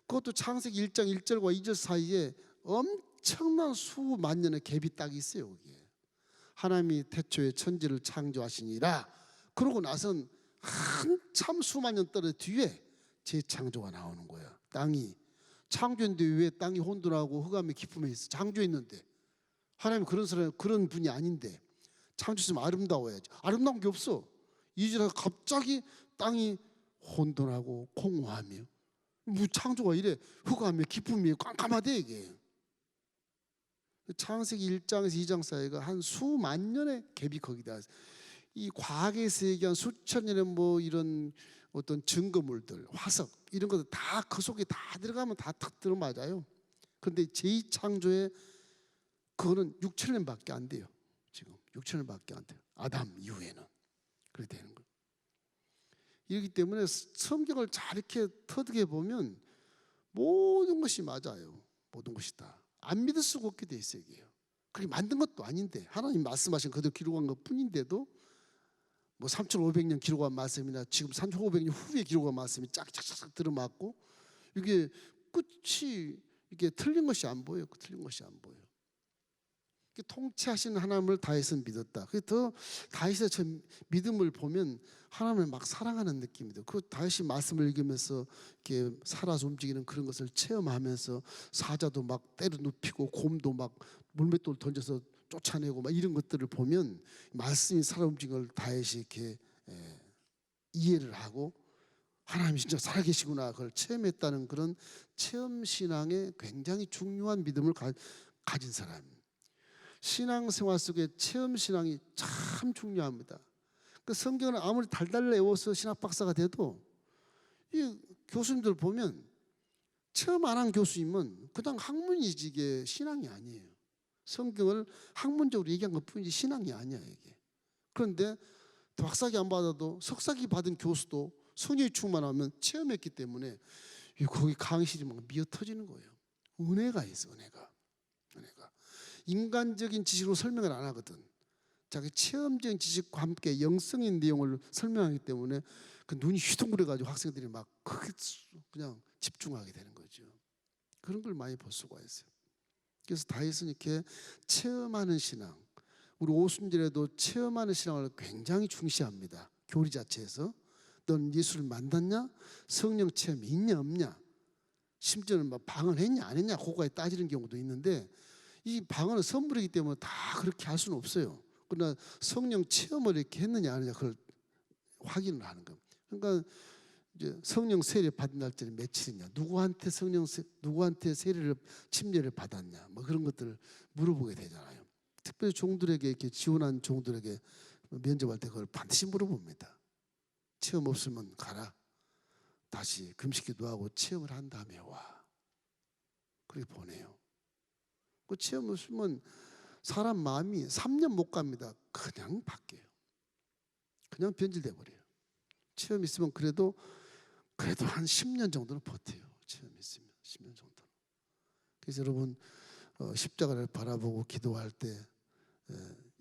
그것도 창세기 1장 1절과 2절 사이에 엄청난 수만 년의 갭이 딱 있어요. 거기에. 하나님이 태초에 천지를 창조하시니라. 그러고 나선 한참 수만 년 떨어 뒤에 재창조가 나오는 거야. 땅이 창조인데 왜 땅이 혼돈하고 흑암의 깊음에 있어? 창조했는데 하나님 그런 분이 아닌데 창조했으면 아름다워야지. 아름다운 게 없어. 이제라도 갑자기 땅이 혼돈하고 공허하며 뭐 창조가 이래 흑암의 깊음이 깜깜하대 이게. 창세기 1장에서 2장 사이가 한 수만 년의 갭이 거기다. 이 과학에서 얘기한 수천 년의 뭐 이런 어떤 증거물들, 화석 이런 것들 다 그 속에 다 들어가면 다 탁 들어맞아요. 그런데 제2창조에 그거는 6000년밖에 안 돼요. 지금 6000년밖에 안 돼요. 아담 이후에는 그렇게 되는 거예요. 이렇기 때문에 성경을 잘 이렇게 터득해 보면 모든 것이 맞아요. 모든 것이 다. 안 믿을 수가 없게 돼 있어요. 이게요. 그게 만든 것도 아닌데 하나님 말씀하신 그대로 기록한 것 뿐인데도 뭐 3500년 기록한 말씀이나 지금 3500년 후에 기록한 말씀이 짝짝짝 들어맞고 이게 끝이 이게 틀린 것이 안 보여요. 틀린 것이 안 보여요. 통치하시는 하나님을 다윗은 믿었다. 그래서 더 다윗의 저 믿음을 보면 하나님을 막 사랑하는 느낌이 들어요. 그 다윗이 말씀을 읽으면서 이렇게 살아서 움직이는 그런 것을 체험하면서 사자도 막 때려 눕히고 곰도 막 물맷돌 던져서 쫓아내고 막 이런 것들을 보면 말씀이 살아 움직이는 걸 다윗이 이렇게 이해를 하고 하나님이 진짜 살아계시구나 그걸 체험했다는 그런 체험 신앙에 굉장히 중요한 믿음을 가진 사람. 신앙생활 속에 체험 신앙이 참 중요합니다. 그 성경을 아무리 달달 외워서 신학 박사가 돼도 이 교수님들 보면 체험 안 한 교수님은 그냥 학문이지 이게 신앙이 아니에요. 성경을 학문적으로 얘기한 것뿐이지 신앙이 아니야 이게. 그런데 박사기 안 받아도 석사기 받은 교수도 성령이 충만하면 체험했기 때문에 거기 강의실이 막 미어 터지는 거예요. 은혜가 있어 은혜가. 인간적인 지식으로 설명을 안 하거든. 자기 체험적인 지식과 함께 영성인 내용을 설명하기 때문에 그 눈이 휘둥그레가지고 학생들이 막 크게 그냥 집중하게 되는 거죠. 그런 걸 많이 볼 수가 있어요. 그래서 다윗은 이렇게 체험하는 신앙, 우리 오순절에도 체험하는 신앙을 굉장히 중시합니다. 교리 자체에서. 너는 예수를 만났냐? 성령 체험이 있냐 없냐? 심지어는 막 방언했냐 안 했냐 그거에 따지는 경우도 있는데, 이 방언은 선물이기 때문에 다 그렇게 할 수는 없어요. 그러나 성령 체험을 이렇게 했느냐 안 했느냐 그걸 확인을 하는 겁니다. 그러니까 이제 성령 세례 받은 날짜는 며칠이냐, 누구한테 세례를 침례를 받았냐, 뭐 그런 것들을 물어보게 되잖아요. 특별히 종들에게 이렇게 지원한 종들에게 면접할 때 그걸 반드시 물어봅니다. 체험 없으면 가라. 다시 금식기도하고 체험을 한 다음에 와. 그렇게 보내요. 그 체험 없으면 사람 마음이 3년 못 갑니다. 그냥 바뀌어요. 그냥 변질돼 버려요. 체험 있으면 그래도 한 10년 정도는 버텨요. 체험 있으면 10년 정도. 그래서 여러분 십자가를 바라보고 기도할 때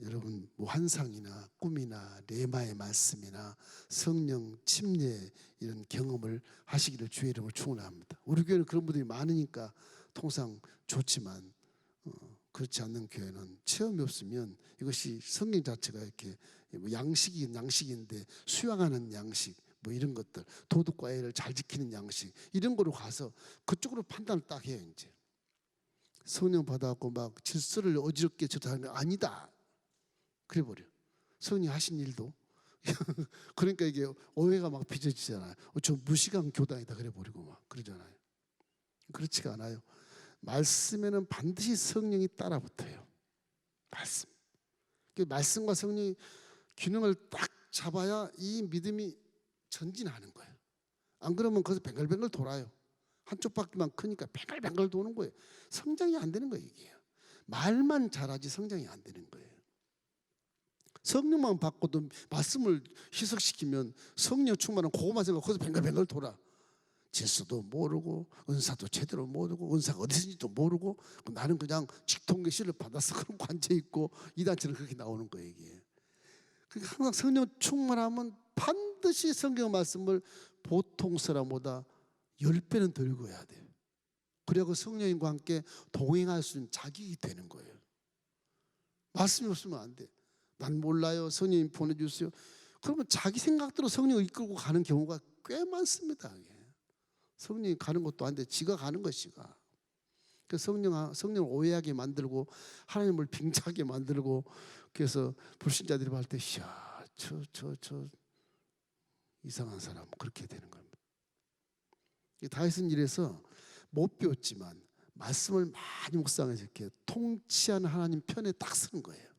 여러분 뭐 환상이나 꿈이나 레마의 말씀이나 성령 침례 이런 경험을 하시기를 주의 이름으로 축원합니다. 우리 교회는 그런 분들이 많으니까 통상 좋지만 그렇지 않는 교회는 체험이 없으면 이것이 성경 자체가 이렇게 뭐 양식인데 수양하는 양식 뭐 이런 것들, 도덕과 예를 잘 지키는 양식 이런 거로 가서 그쪽으로 판단을 딱 해요. 이제 성령 받아갖고 막 질서를 어지럽게 저다는 거 아니다 그래 버려. 성령 하신 일도 그러니까 이게 오해가 막 빚어지잖아요. 저 무시간 교단이다 그래 버리고 막 그러잖아요. 그렇지가 않아요. 말씀에는 반드시 성령이 따라붙어요. 말씀과 성령이 균형을 딱 잡아야 이 믿음이 전진하는 거예요. 안 그러면 거기서 뱅글뱅글 돌아요. 한쪽 바퀴만 크니까 뱅글뱅글 도는 거예요. 성장이 안 되는 거예요. 이게 말만 잘하지 성장이 안 되는 거예요. 성령만 받고도 말씀을 희석시키면 성령 충만한 그것만 생각하고 거기서 뱅글뱅글 돌아. 질서도 모르고 은사도 제대로 모르고 은사가 어디서인지도 모르고 나는 그냥 직통계시를 받아서 그런 거 앉아있고 이 단체는 그렇게 나오는 거예요. 이게 그러니까 항상 성령 충만하면 반드시 성경 말씀을 보통 사람보다 10배는 더 읽어야 돼요. 그래야 그 성령님과 함께 동행할 수 있는 자격이 되는 거예요. 말씀이 없으면 안 돼. 난 몰라요. 성령님 보내주세요. 그러면 자기 생각대로 성령을 이끌고 가는 경우가 꽤 많습니다. 성령이 가는 것도 아닌데 지가 가는 것이가. 그 성령을 오해하게 만들고 하나님을 빙자하게 만들고 그래서 불신자들이 할 때 이야 저 이상한 사람 그렇게 되는 겁니다. 다윗은 이래서 못 배웠지만 말씀을 많이 묵상해서 이렇게 통치하는 하나님 편에 딱 서는 거예요.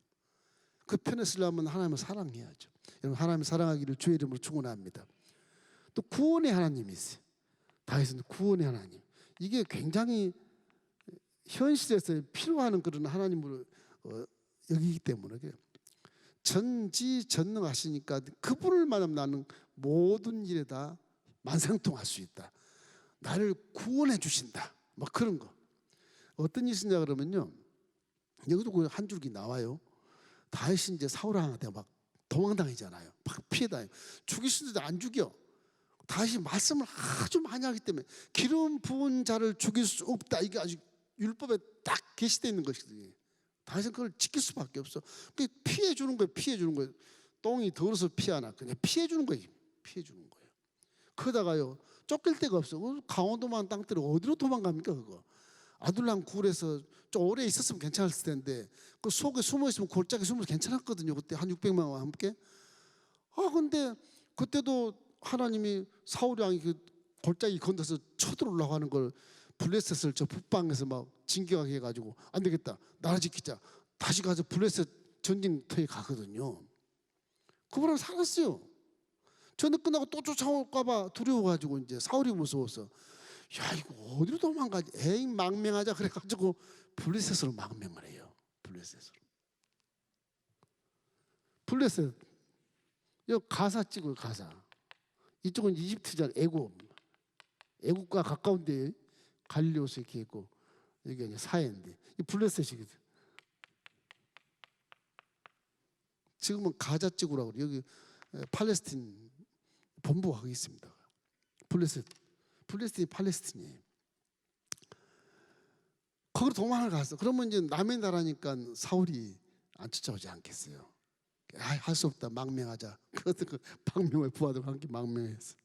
그 편에 서려면 하나님을 사랑해야죠. 여러분 하나님을 사랑하기를 주의 이름으로 축원합니다. 또 구원의 하나님이 있어요. 다윗은 구원의 하나님. 이게 굉장히 현실에서 필요한 그런 하나님으로 여기기 때문에 전지전능하시니까 그분을 만나면 나는 모든 일에 다 만상통할 수 있다. 나를 구원해 주신다. 막 그런 거. 어떤 일이 있냐 그러면요. 여기도 그 한 줄기 나와요. 다윗이 이제 사울왕한테 막 도망당이잖아요. 막 피해다녀. 죽일 수도 안 죽여. 다시 말씀을 아주 많이 하기 때문에 기름 부은 자를 죽일 수 없다. 이게 아주 율법에 딱 게시되어 있는 것이거든요. 다윗은 그걸 지킬 수밖에 없어. 피해 주는 거예요. 피해 주는 거예요. 똥이 더러서 피하나 그냥 피해 주는 거예요. 피해 주는 거예요. 그러다가요 쫓길 데가 없어. 강원도만 땅들이 어디로 도망갑니까 그거. 아둘람 굴에서 좀 오래 있었으면 괜찮았을 텐데 그 속에 숨어 있으면 골짜기 숨어서 괜찮았거든요. 그때 한 600명과 함께. 근데 그때도 하나님이 사울 왕이 그 골짜기 건너서 쳐들어오려고 하는 걸 블레셋을 저 북방에서 막 진격하게 해가지고 안 되겠다. 나라 지키자. 다시 가서 블레셋 전쟁터에 가거든요. 그분은 살았어요. 전쟁 끝나고 또 쫓아올까 봐 두려워가지고 이제 사울이 무서워서 야 이거 어디로 도망가지? 에이 망명하자 그래가지고 블레셋으로 망명을 해요. 블레셋 여기 가사 찍어요. 가사. 이쪽은 이집트잖아요. 애국과 가까운데 갈리오스 이렇게 있고 여기 이제 사해인데 이 블레셋이거든. 지금은 가자 찍으라고 그래. 여기 팔레스틴 본부가 거기 있습니다. 블레셋이 팔레스틴이에요. 거기로 도망을 갔어. 그러면 이제 남의 나라니까 사울이 안 쫓아오지 않겠어요. 할 수 없다. 망명하자. 그것도 그 망명을 부하들과 함께 망명했어.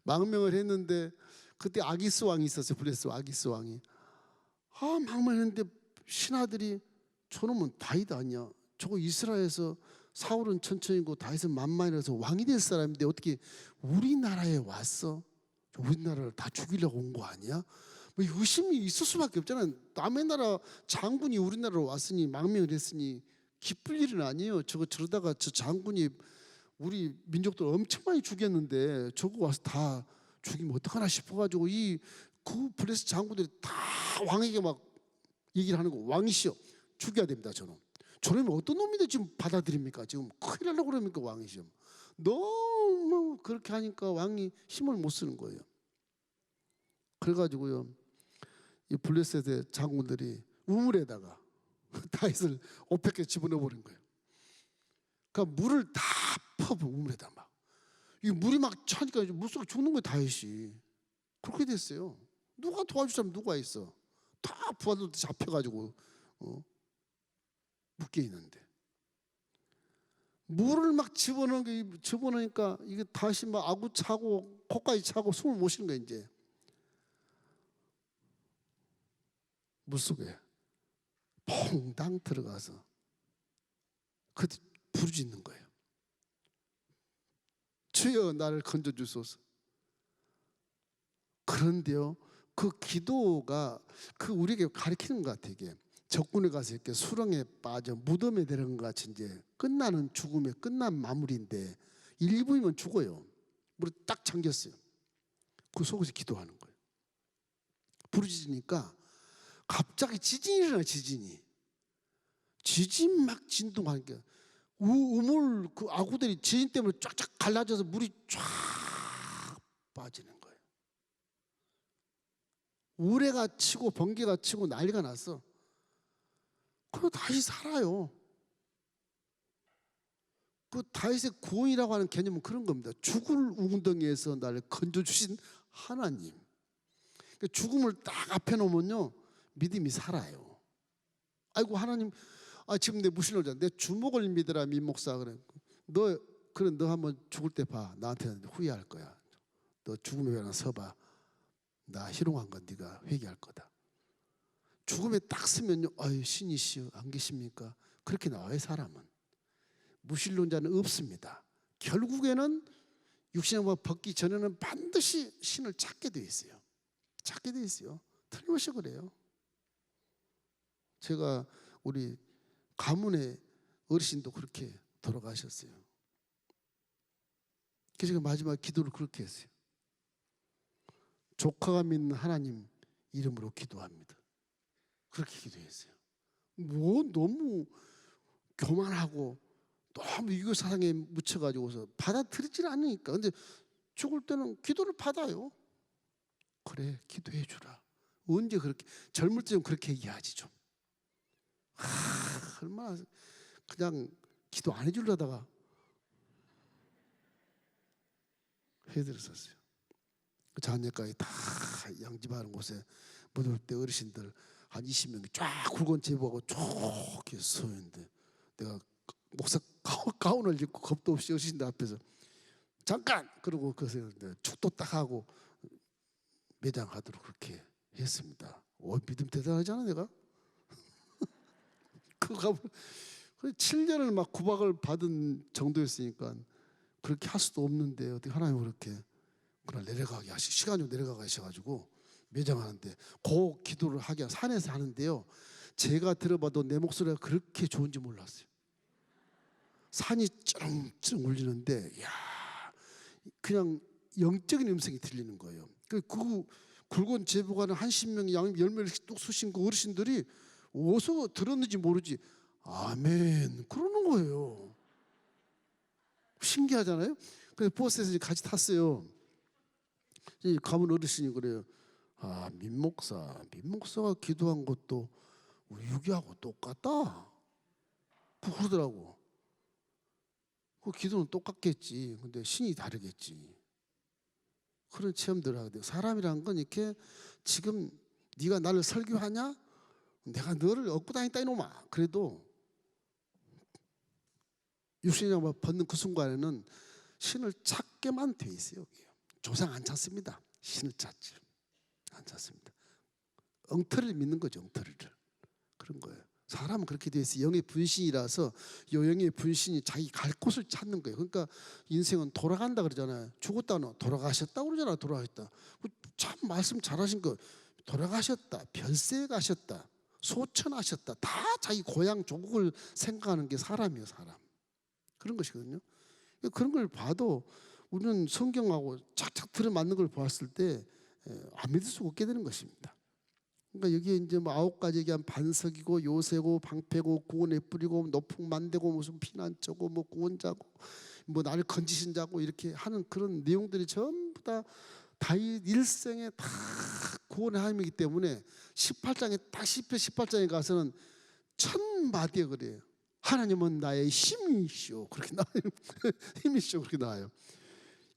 망명을 했는데 그때 아기스 왕이 있었어요. 블레스 아기스 왕이. 망명했는데 신하들이 저놈은 다윗 아니야. 저거 이스라엘에서 사울은 천천히고 다윗은 만만이라서 왕이 될 사람인데 어떻게 우리나라에 왔어? 우리나라를 다 죽이려고 온 거 아니야? 뭐 의심이 있을 수밖에 없잖아요. 남의 나라 장군이 우리나라로 왔으니 망명을 했으니 기쁠 일은 아니에요. 저러다가 저 장군이 우리 민족들 엄청 많이 죽였는데 저거 와서 다 죽이면 어떡하나 싶어가지고 그 블레스 장군들이 다 왕에게 막 얘기를 하는 거. 왕이시여 죽여야 됩니다. 저놈이 어떤 놈인데 지금 받아들입니까? 지금 큰일 나려고 그럽니까? 왕이시여. 너무 그렇게 하니까 왕이 힘을 못 쓰는 거예요. 그래가지고요 이 블레셋의 장군들이 우물에다가 다윗을 오백개 집어넣어 버린 거예요. 그러니까 물을 다 퍼부 우물에다 막. 이 물이 막 차니까 물속에 죽는 거예요 다윗이. 그렇게 됐어요. 누가 도와줄 사람 누가 있어? 다 부하들도 잡혀가지고 묶여 있는데 물을 막 집어넣으니까 이게 다시 막 아구 차고 코까지 차고 숨을 못 쉬는 거예요. 이제 물속에 퐁당 들어가서 그때 부르짖는 거예요. 주여 나를 건져주소서. 그런데요 그 기도가 우리에게 가르치는 것 같아요. 이게 적군에 가서 이렇게 수렁에 빠져 무덤에 내려간 것 같이 이제 끝나는 죽음의 끝난 마무리인데 1, 2분이면 죽어요. 물에 딱 잠겼어요. 그 속에서 기도하는 거예요. 부르짖으니까 갑자기 지진이 일어나. 지진 막 진동하니까 우물 그 아구들이 지진 때문에 쫙쫙 갈라져서 물이 쫙 빠지는 거예요. 우레가 치고 번개가 치고 난리가 났어. 그리고 다시 살아요. 그 다윗의 구원이라고 하는 개념은 그런 겁니다. 죽을 웅덩이에서 나를 건져주신 하나님. 그러니까 죽음을 딱 앞에 놓으면요 믿음이 살아요. 아이고 하나님, 지금 내 무신을 자. 내 주목을 믿으라 민목사. 그래 너 한번 죽을 때 봐. 나한테 후회할 거야. 너 죽음의 벼랑 서봐. 나 희롱한 건 네가 회개할 거다. 죽음에 딱 쓰면요, 신이시여 안 계십니까? 그렇게 나와요. 사람은 무신론자는 없습니다. 결국에는 육신의 벗기 전에는 반드시 신을 찾게 돼 있어요. 틀림없이 그래요. 제가 우리 가문의 어르신도 그렇게 돌아가셨어요. 그래서 제가 마지막 기도를 그렇게 했어요. 조카가 믿는 하나님 이름으로 기도합니다. 그렇게 기도했어요. 너무 교만하고 너무 유교 사상에 묻혀가지고서 받아들이질 않으니까. 근데 죽을 때는 기도를 받아요. 그래 기도해 주라. 언제 그렇게 젊을 때 좀 그렇게 얘기하지 좀. 얼마나 그냥 기도 안 해주려다가 해드렸었어요. 자녀까지 다 양집하는 곳에 묻을 때 어르신들 한 20명이 쫙 굵은 제복하고 쭉 서 있는데 내가 목사 가운을 입고 겁도 없이 어르신들 앞에서 잠깐! 그러고 그래서 축도 딱 하고 매장하도록 그렇게 했습니다. 믿음 대단하잖아 내가. 그 가면 7년을 막 구박을 받은 정도였으니까 그렇게 할 수도 없는데 어떻게 하나님 그렇게 그날 내려가게 시간이 내려가게 하셔가지고 매장하는데 그 기도를 하게 산에서 하는데요. 제가 들어봐도 내 목소리가 그렇게 좋은지 몰랐어요. 산이 쩌렁쩌렁 울리는데 야 그냥 영적인 음성이 들리는 거예요. 그 굵은 제보가는 한 10명, 양 10명씩 뚝 쑤신 그 어르신들이 어디서 들었는지 모르지 아멘 그러는 거예요. 신기하잖아요. 그래서 버스에서 같이 탔어요. 가문 어르신이 그래요. 민목사가 기도한 것도 우리 유교하고 똑같다. 그러더라고. 그 기도는 똑같겠지. 근데 신이 다르겠지. 그런 체험들을 하게 돼요. 사람이란 건 이렇게 지금 네가 나를 설교하냐? 내가 너를 얻고 다녔다 이놈아. 그래도 육신이랑 벗는 그 순간에는 신을 찾게만 돼 있어요. 조상 안 찾습니다. 신을 찾지 안 찾습니다. 엉터리를 믿는 거죠. 엉터리를. 그런 거예요. 사람은 그렇게 돼 있어요. 영의 분신이라서 요 영의 분신이 자기 갈 곳을 찾는 거예요. 그러니까 인생은 돌아간다 그러잖아요. 죽었다는 돌아가셨다 그러잖아요. 돌아가셨다. 참 말씀 잘하신 거. 돌아가셨다, 별세에 가셨다, 소천하셨다. 다 자기 고향 조국을 생각하는 게 사람이에요. 사람. 그런 것이거든요. 그런 걸 봐도 우리는 성경하고 착착 들어맞는 걸 보았을 때 안 믿을 수가 없게 되는 것입니다. 그러니까 여기에 이제 뭐 9가지 얘기한 반석이고 요새고 방패고 구원에 뿌리고 높은 만대고 무슨 피난처고 뭐 구원자고 뭐 나를 건지신 자고 이렇게 하는 그런 내용들이 전부 다 다윗 일생에 다 구원의 하나님이기 때문에 18장에 딱 시편 18장에 가서는 천 마디에 그래요. 하나님은 나의 힘이시오. 그렇게 나와요. 힘이시오. 그렇게 나와요.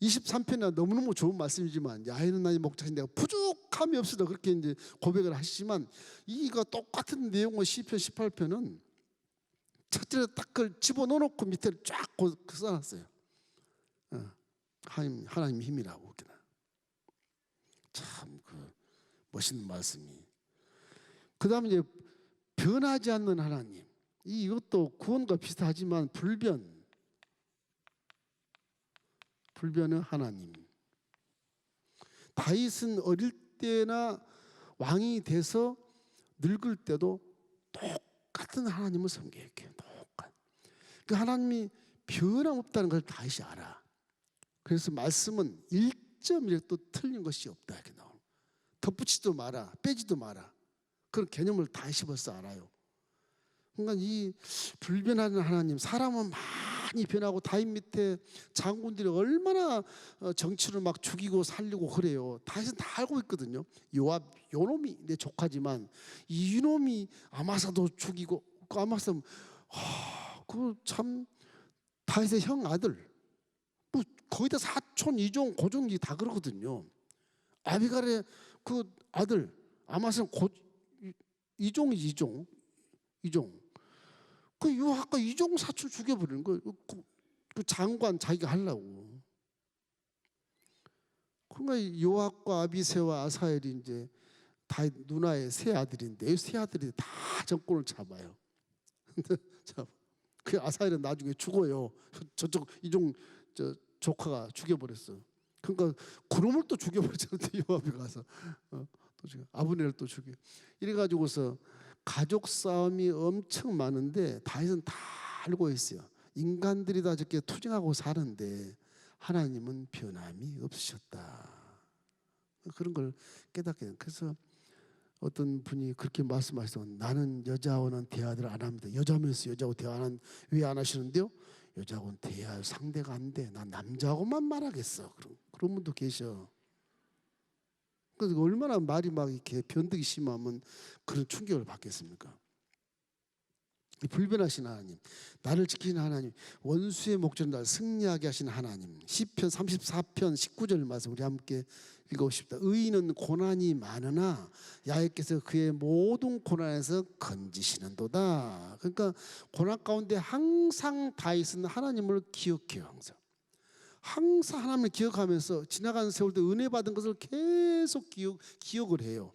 23편이나 너무너무 좋은 말씀이지만 야훼는 나의 목자신 내가 부족함이 없어도 그렇게 이제 고백을 하시지만 이거 똑같은 내용의 시편 18편은 첫째로 딱 그걸 집어넣어놓고 밑에 쫙 써놨어요. 하나님 힘이라고. 참 그 멋있는 말씀이. 그 다음에 이제 변하지 않는 하나님. 이것도 구원과 비슷하지만 불변의 하나님. 다윗은 어릴 때나 왕이 돼서 늙을 때도 똑같은 하나님을 섬겨했게. 똑같. 그 하나님이 변함없다는 걸 다윗이 알아. 그래서 말씀은 1.1도 틀린 것이 없다 이렇게 나오는. 덧붙이지도 마라, 빼지도 마라. 그런 개념을 다윗이 벌써 알아요. 그러니까 이 불변하는 하나님, 사람은 많이 변하고 다윗 밑에 장군들이 얼마나 정치를 막 죽이고 살리고 그래요. 다윗은 다 알고 있거든요. 요압 요놈이 내 조카지만 이놈이 아마사도 죽이고 그 아마사 그 참 다윗의 형 아들 뭐 거의 다 사촌 이종 고종이 다 그러거든요. 아비갈의 그 아들 아마사는 이종이지 이종. 그 요압과 이종 사촌 죽여버리는 거예요. 그 장관 자기가 하려고. 그러니까 요압과 아비새와 아사엘이 이제 다 누나의 세 아들인데 이 세 아들이 다 정권을 잡아요. 그 아사엘은 나중에 죽어요. 저쪽 이종 조카가 죽여버렸어. 그러니까 그놈을 또 죽여버렸잖아요. 요압이 가서 또 죽여. 아브넬을 또 죽여. 이래가지고서 가족 싸움이 엄청 많은데 다윗은 다 알고 있어요. 인간들이 다 저렇게 투쟁하고 사는데 하나님은 변함이 없으셨다. 그런 걸 깨닫게 돼요. 그래서 어떤 분이 그렇게 말씀하시더라고요. 나는 여자하고는 대화를 안 합니다. 여자면서 여자하고 대화는 왜 안 하시는데요? 여자하고는 대화할 상대가 안 돼. 난 남자하고만 말하겠어. 그런 분도 계셔. 그래서 얼마나 말이 막 이렇게 변덕이 심하면 그런 충격을 받겠습니까? 불변하신 하나님, 나를 지키는 하나님, 원수의 목전을 날 승리하게 하신 하나님. 시편 34편 19절 말씀 우리 함께 읽어봅시다. 의인은 고난이 많으나 야훼께서 그의 모든 고난에서 건지시는도다. 그러니까 고난 가운데 항상 다윗은 하나님을 기억해요. 항상 하나님을 기억하면서 지나가는 세월도 은혜 받은 것을 계속 기억을 해요.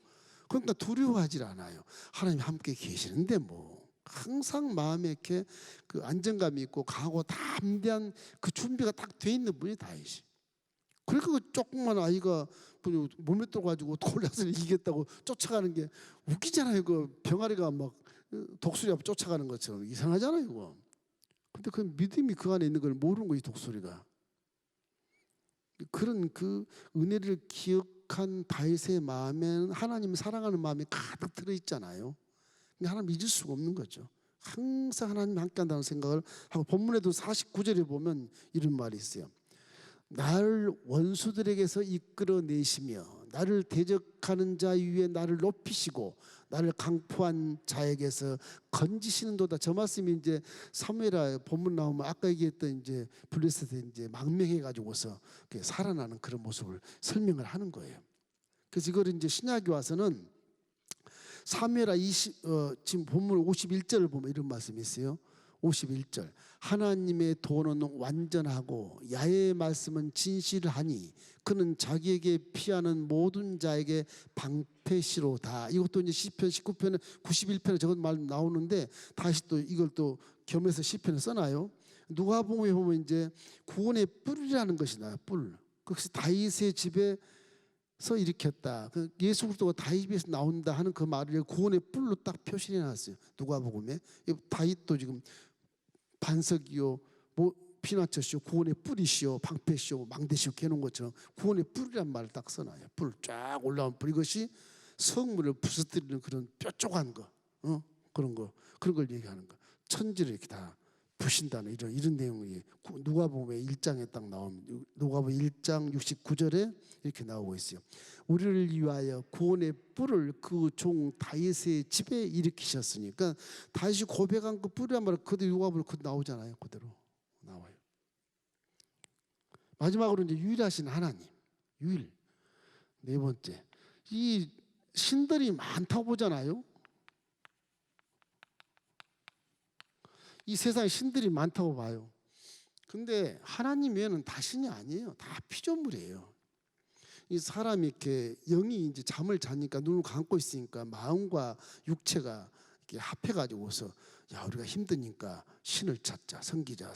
그러니까 두려워하지 않아요. 하나님 함께 계시는데 뭐 항상 마음에 이렇게 그 안정감이 있고 강하고 담대한 그 준비가 딱 돼 있는 분이 다윗이. 그러니까 그 조그만 아이가 몸에 떠가지고 골리앗을 이기겠다고 쫓아가는 게 웃기잖아요. 그 병아리가 막 독수리 앞에 쫓아가는 것처럼 이상하잖아요. 이거. 근데 그 믿음이 그 안에 있는 걸 모르는 거지 독수리가. 그런 그 은혜를 기억한 다윗의 마음에는 하나님 사랑하는 마음이 가득 들어있잖아요. 하나님 잊을 수가 없는 거죠. 항상 하나님 함께한다는 생각을 하고 본문에도 49절에 보면 이런 말이 있어요. 나를 원수들에게서 이끌어내시며 나를 대적하는 자 위에 나를 높이시고 나를 강포한 자에게서 건지시는도다. 저 말씀이 이제 사무엘하 본문 나오면 아까 얘기했던 이제 블레셋에 이제 망명해 가지고서 살아나는 그런 모습을 설명을 하는 거예요. 그래서 이걸 이제 신약에 와서는 사무엘하 지금 본문 51절을 보면 이런 말씀이 있어요. 51절. 하나님의 도는 완전하고 야훼의 말씀은 진실하니 그는 자기에게 피하는 모든 자에게 방패시로다. 이것도 이제 시편 19편에 91편에 저것 말 나오는데 다시 또 이걸 또 겸해서 시편에 써놔요. 누가복음에 보면 이제 구원의 뿔이라는 것이 나요. 뿔. 그것이 다윗의 집에서 일으켰다. 그 예수 그리스도가 다윗에서 나온다 하는 그 말을 구원의 뿔로 딱 표시해 놨어요. 누가복음에. 다윗도 지금 반석이요, 뭐 피난처시오, 구원의 뿔이시오, 방패시오, 망대시오 해놓은 것처럼 구원의 뿔이란 말을 딱 써놔요. 뿔 쫙 올라온 뿔. 이것이 성문을 부서뜨리는 그런 뾰족한 거, 그런 걸 얘기하는 거. 천지를 이렇게 다 부신다는 이런 내용이 누가복음의 1장에 딱 나오면 누가복음 1장 69절에 이렇게 나오고 있어요. 우리를 위하여 구원의 뿔을 그 종 다윗의 집에 일으키셨으니까 다윗이 고백한 그 뿔이란 말은 그대로 누가복음에 나오잖아요. 그대로 나와요. 마지막으로 이제 유일하신 하나님, 유일. 네 번째, 이 신들이 많다고 보잖아요. 이 세상에 신들이 많다고 봐요. 근데 하나님 외에는 다 신이 아니에요. 다 피조물이에요. 이 사람이 이렇게 영이 이제 잠을 자니까 눈을 감고 있으니까 마음과 육체가 이렇게 합해가지고서 야, 우리가 힘드니까 신을 찾자, 섬기자.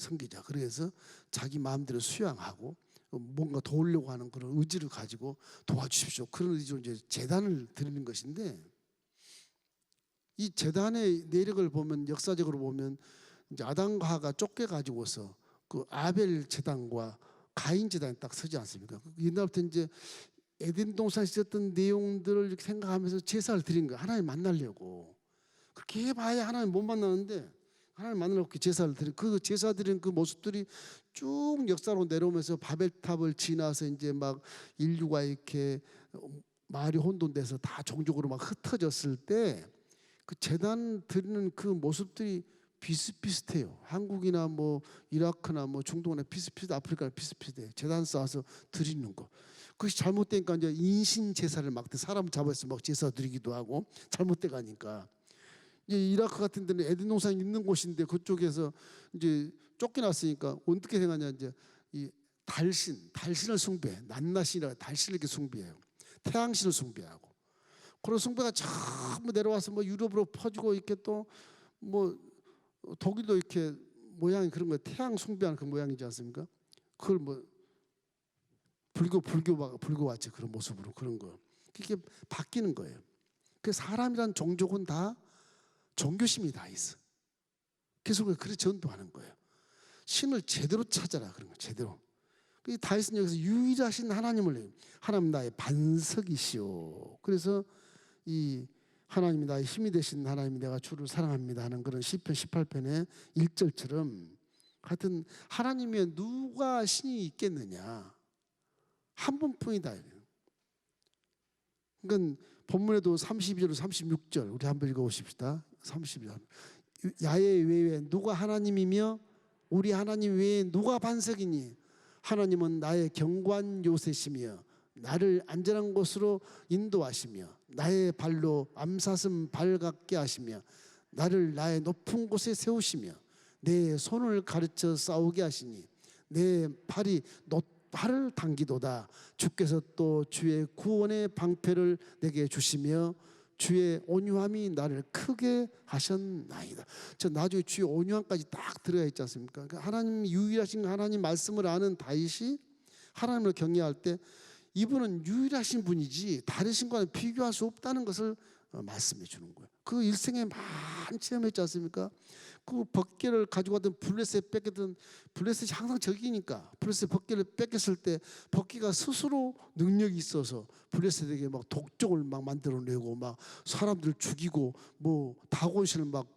그래서 자기 마음대로 수양하고 뭔가 도우려고 하는 그런 의지를 가지고 도와주십시오. 그런 의지로 이제 제단을 드리는 것인데, 이 제단의 내력을 보면 역사적으로 보면 이제 아담과 하가 쫓겨가지고서 그 아벨 제단과 가인 제단이 딱 서지 않습니까? 옛날부터 이제 에덴 동산에 있었던 내용들을 이렇게 생각하면서 제사를 드린 거예요. 하나님 만나려고. 그렇게 해봐야 하나님 못 만나는데 하나님 만나려고 제사를 드린, 그 제사 드린 그 모습들이 쭉 역사로 내려오면서 바벨탑을 지나서 이제 막 인류가 이렇게 마을이 혼돈돼서 다 종족으로 막 흩어졌을 때 그 제단 드리는 그 모습들이 비슷비슷해요. 한국이나 뭐 이라크나 뭐 중동이나 비슷비슷, 아프리카나 비슷비슷해. 제단 쌓아서 드리는 거. 그것이 잘못되니까 이제 인신 제사를 막 사람 잡아서 막 제사 드리기도 하고 잘못돼 가니까. 이제 이라크 같은 데는 에덴 동산이 있는 곳인데 그쪽에서 이제 쫓겨났으니까 어떻게 생각하냐, 이제 이 달신을 숭배해. 낱낱이라 달신을 이렇게 숭배해요. 태양신을 숭배하고. 그런 숭배가 전부 내려와서 뭐 유럽으로 퍼지고 이렇게 또 뭐 독일도 이렇게 모양이 그런 거 태양 숭배하는 그 모양이지 않습니까? 그걸 뭐 불교같이 그런 모습으로 그런 거 그게 바뀌는 거예요. 그 사람이란 종족은 다 종교심이 다 있어. 계속 그렇게 전도하는 거예요. 신을 제대로 찾아라 그런 거 제대로. 그 다윗은 여기서 유일하신 하나님을, 하나님 나의 반석이시오. 그래서 이 하나님이 나의 힘이 되신 하나님이 내가 주를 사랑합니다 하는 그런 시편 18편의 1절처럼 하여튼 하나님 외에 누가 신이 있겠느냐, 한 분뿐이다. 그러니까 본문에도 32절 36절 우리 한번 읽어보십시다. 32절 야훼 외에 누가 하나님이며 우리 하나님 외에 누가 반석이니 하나님은 나의 견고한 요새시며 나를 안전한 곳으로 인도하시며 나의 발로 암사슴 발 같게 하시며 나를 나의 높은 곳에 세우시며 내 손을 가르쳐 싸우게 하시니 내 팔이 노팔을 당기도다. 주께서 또 주의 구원의 방패를 내게 주시며 주의 온유함이 나를 크게 하셨나이다. 저 나중에 주의 온유함까지 딱 들어가 있지 않습니까? 그러니까 하나님 유일하신 하나님 말씀을 아는 다윗이 하나님을 경외할 때 이분은 유일하신 분이지 다른 신과는 비교할 수 없다는 것을 말씀해 주는 거예요. 그 일생에 많이 체험했지 않습니까? 그 벗개를 가지고 가던 블레셋 뺏겼던 블레셋이 항상 적이니까 블레셋 벗개를 뺏겼을 때 벗개가 스스로 능력이 있어서 블레셋에게 막 독종을 막 만들어내고 막 사람들 죽이고 뭐 다곤신을 막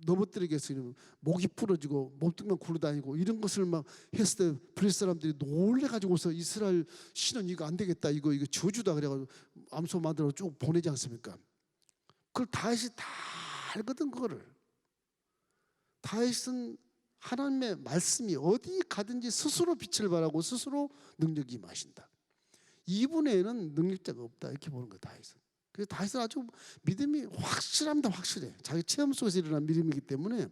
넘어뜨리게 해서 목이 부러지고 몸뚱이만 굴러다니고 이런 것을 막 했을 때 블레셋 사람들이 놀래가지고서 이스라엘 신은 이거 안 되겠다, 이거 저주다 그래가지고 암소 만들어 쭉 보내지 않습니까? 그걸 다윗이 다 알거든. 그거를 다윗은 하나님의 말씀이 어디 가든지 스스로 빛을 발하고 스스로 능력이 임하신다. 이분에는 능력자가 없다 이렇게 보는 거예요. 다윗은. 그래서 다윗은 아주 믿음이 확실합니다. 확실해. 자기 체험 속에서 일어난 믿음이기 때문에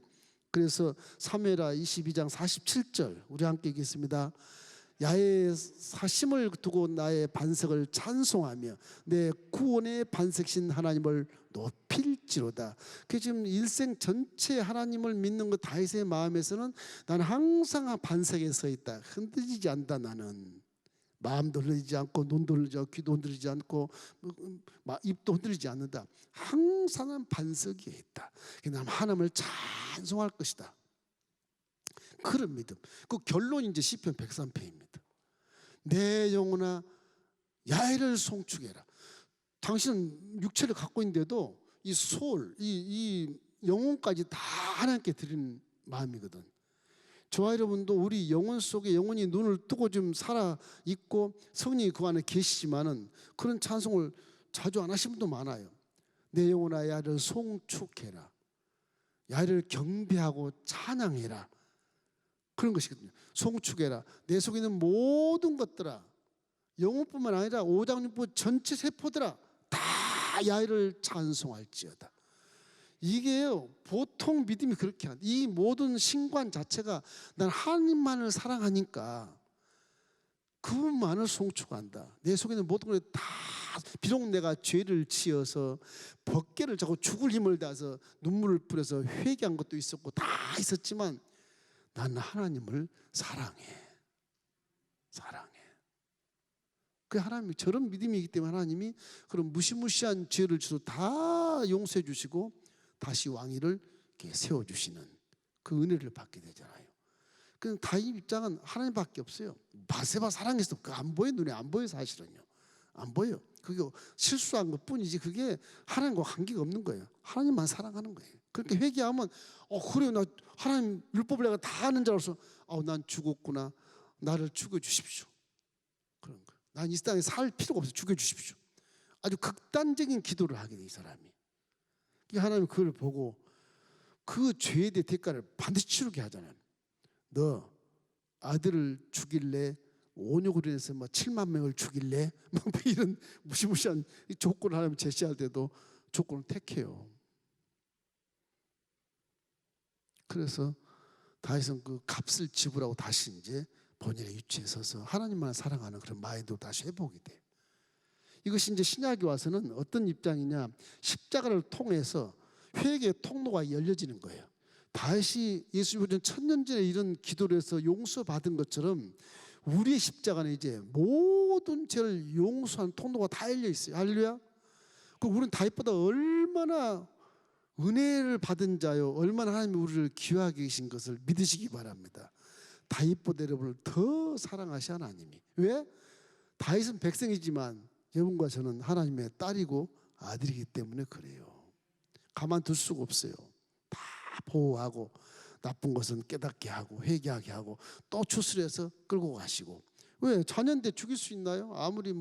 그래서 사무엘하 22장 47절 우리 함께 읽겠습니다. 야의 사심을 두고 나의 반석을 찬송하며 내 구원의 반석신 하나님을 높일지로다. 그 지금 일생 전체 하나님을 믿는 것 다윗의 마음에서는 나는 항상 반석에 서 있다. 흔들리지 않다. 나는 마음도 흔들리지 않고 눈도 흔들리지 않고 귀도 흔들리지 않고 입도 흔들리지 않는다. 항상 반석 위에 있다. 나는 하나님을 찬송할 것이다. 그런 믿음. 그 결론이 이제 시편 103편입니다. 내 영혼아 야훼를 송축해라. 당신은 육체를 갖고 있는데도 이 소울, 이 영혼까지 다 하나님께 드리는 마음이거든. 저와 여러분도 우리 영혼 속에 영혼이 눈을 뜨고 좀 살아 있고 성령이 그 안에 계시지만은 그런 찬송을 자주 안 하시는 분도 많아요. 내 영혼아 야훼를 송축해라. 야훼를 경배하고 찬양해라. 그런 것이거든요. 송축해라. 내 속에 있는 모든 것들아, 영혼뿐만 아니라 오장육부 전체 세포들아 다 야훼를 찬송할지어다. 이게요, 보통 믿음이 그렇게 한다. 이 모든 신관 자체가 난 하나님만을 사랑하니까 그분만을 송축한다. 내 속에 있는 모든 것을 다, 비록 내가 죄를 지어서 벗개를 자고 죽을 힘을 다해서 눈물을 뿌려서 회개한 것도 있었고 다 있었지만 나는 하나님을 사랑해. 그 하나님이 저런 믿음이기 때문에 하나님이 그런 무시무시한 죄를 주도 다 용서해 주시고 다시 왕위를 이렇게 세워주시는 그 은혜를 받게 되잖아요. 그 다윗 입장은 하나님밖에 없어요. 바세바 사랑해서 그 안 보여, 눈에 안 보여. 사실은요 안 보여. 그게 실수한 것뿐이지 그게 하나님과 관계가 없는 거예요. 하나님만 사랑하는 거예요. 그렇게 회개하면 그래 나 하나님 율법을 내가 다 아는 줄 알아서 난 죽었구나. 나를 죽여주십시오. 그런 거예요. 난 이 땅에 살 필요가 없어. 죽여주십시오. 아주 극단적인 기도를 하게 돼 이 사람이. 하나님 그걸 보고 그 죄에 대해 대가를 반드시 치르게 하잖아요. 너 아들을 죽일래? 온역으로 인해서 7만 명을 죽일래? 이런 무시무시한 조건을 하나님 제시할 때도 조건을 택해요. 그래서 다윗은 그 값을 지불하고 다시 이제 본인의 위치에 서서 하나님만 사랑하는 그런 마인드로 다시 회복이 돼. 이것이 이제 신약에 와서는 어떤 입장이냐, 십자가를 통해서 회개의 통로가 열려지는 거예요. 다윗이 예수님 천년 전에 이런 기도를 해서 용서받은 것처럼 우리의 십자가는 이제 모든 죄를 용서한 통로가 다 열려 있어요. 할렐루야. 그럼 우리는 다윗보다 얼마나 은혜를 받은 자요, 얼마나 하나님이 우리를 귀하게 계신 것을 믿으시기 바랍니다. 다윗보다 여러분을 더 사랑하시 하나님이. 왜? 다윗은 백성이지만 여러분과 저는 하나님의 딸이고 아들이기 때문에 그래요. 가만둘 수가 없어요. 다 보호하고 나쁜 것은 깨닫게 하고 회개하게 하고 또 추스려서 끌고 가시고. 왜? 자녀인데 죽일 수 있나요? 아무리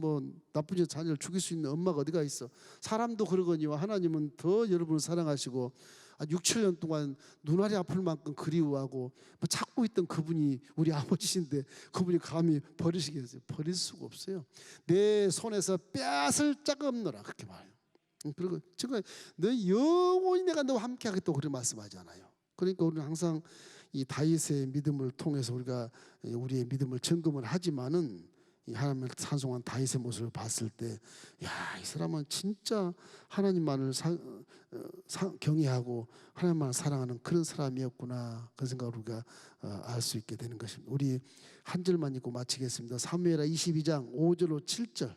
나쁜 자녀를 죽일 수 있는 엄마가 어디가 있어. 사람도 그러거니와 하나님은 더 여러분을 사랑하시고 6, 7년 동안 눈알이 아플 만큼 그리워하고 찾고 있던 그분이 우리 아버지신데 그분이 감히 버리시겠어요? 버릴 수가 없어요. 내 손에서 빼앗을 자가 없노라 그렇게 말해요. 그리고 지금 너 영원히 내가 너와 함께 하겠다고 그렇게 말씀하잖아요. 그러니까 우리는 항상 이 다윗의 믿음을 통해서 우리가 우리의 믿음을 점검을 하지만은 이 하나님을 찬송한 다윗의 모습을 봤을 때, 야, 이 사람은 진짜 하나님만을 경외하고 하나님만을 사랑하는 그런 사람이었구나. 그 생각을 우리가 알 수 있게 되는 것입니다. 우리 한 절만 읽고 마치겠습니다. 사무엘하 22장 5절로 7절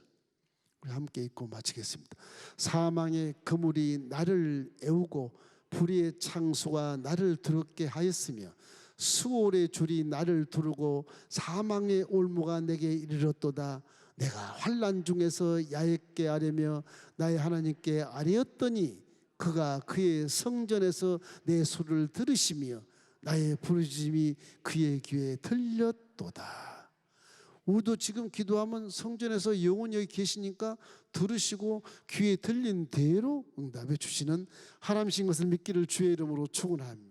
우리 함께 읽고 마치겠습니다. 사망의 그물이 나를 애우고 불의의 창수가 나를 더럽게 하였으며 수월의 줄이 나를 두르고 사망의 올무가 내게 이르렀도다. 내가 환난 중에서 야훼께 아뢰며 나의 하나님께 아뢰었더니 그가 그의 성전에서 내 소리를 들으시며 나의 부르짖음이 그의 귀에 들렸도다. 우리도 지금 기도하면 성전에서 영원히 여기 계시니까 들으시고 귀에 들린 대로 응답해 주시는 하나님이신 것을 믿기를 주의 이름으로 축원합니다.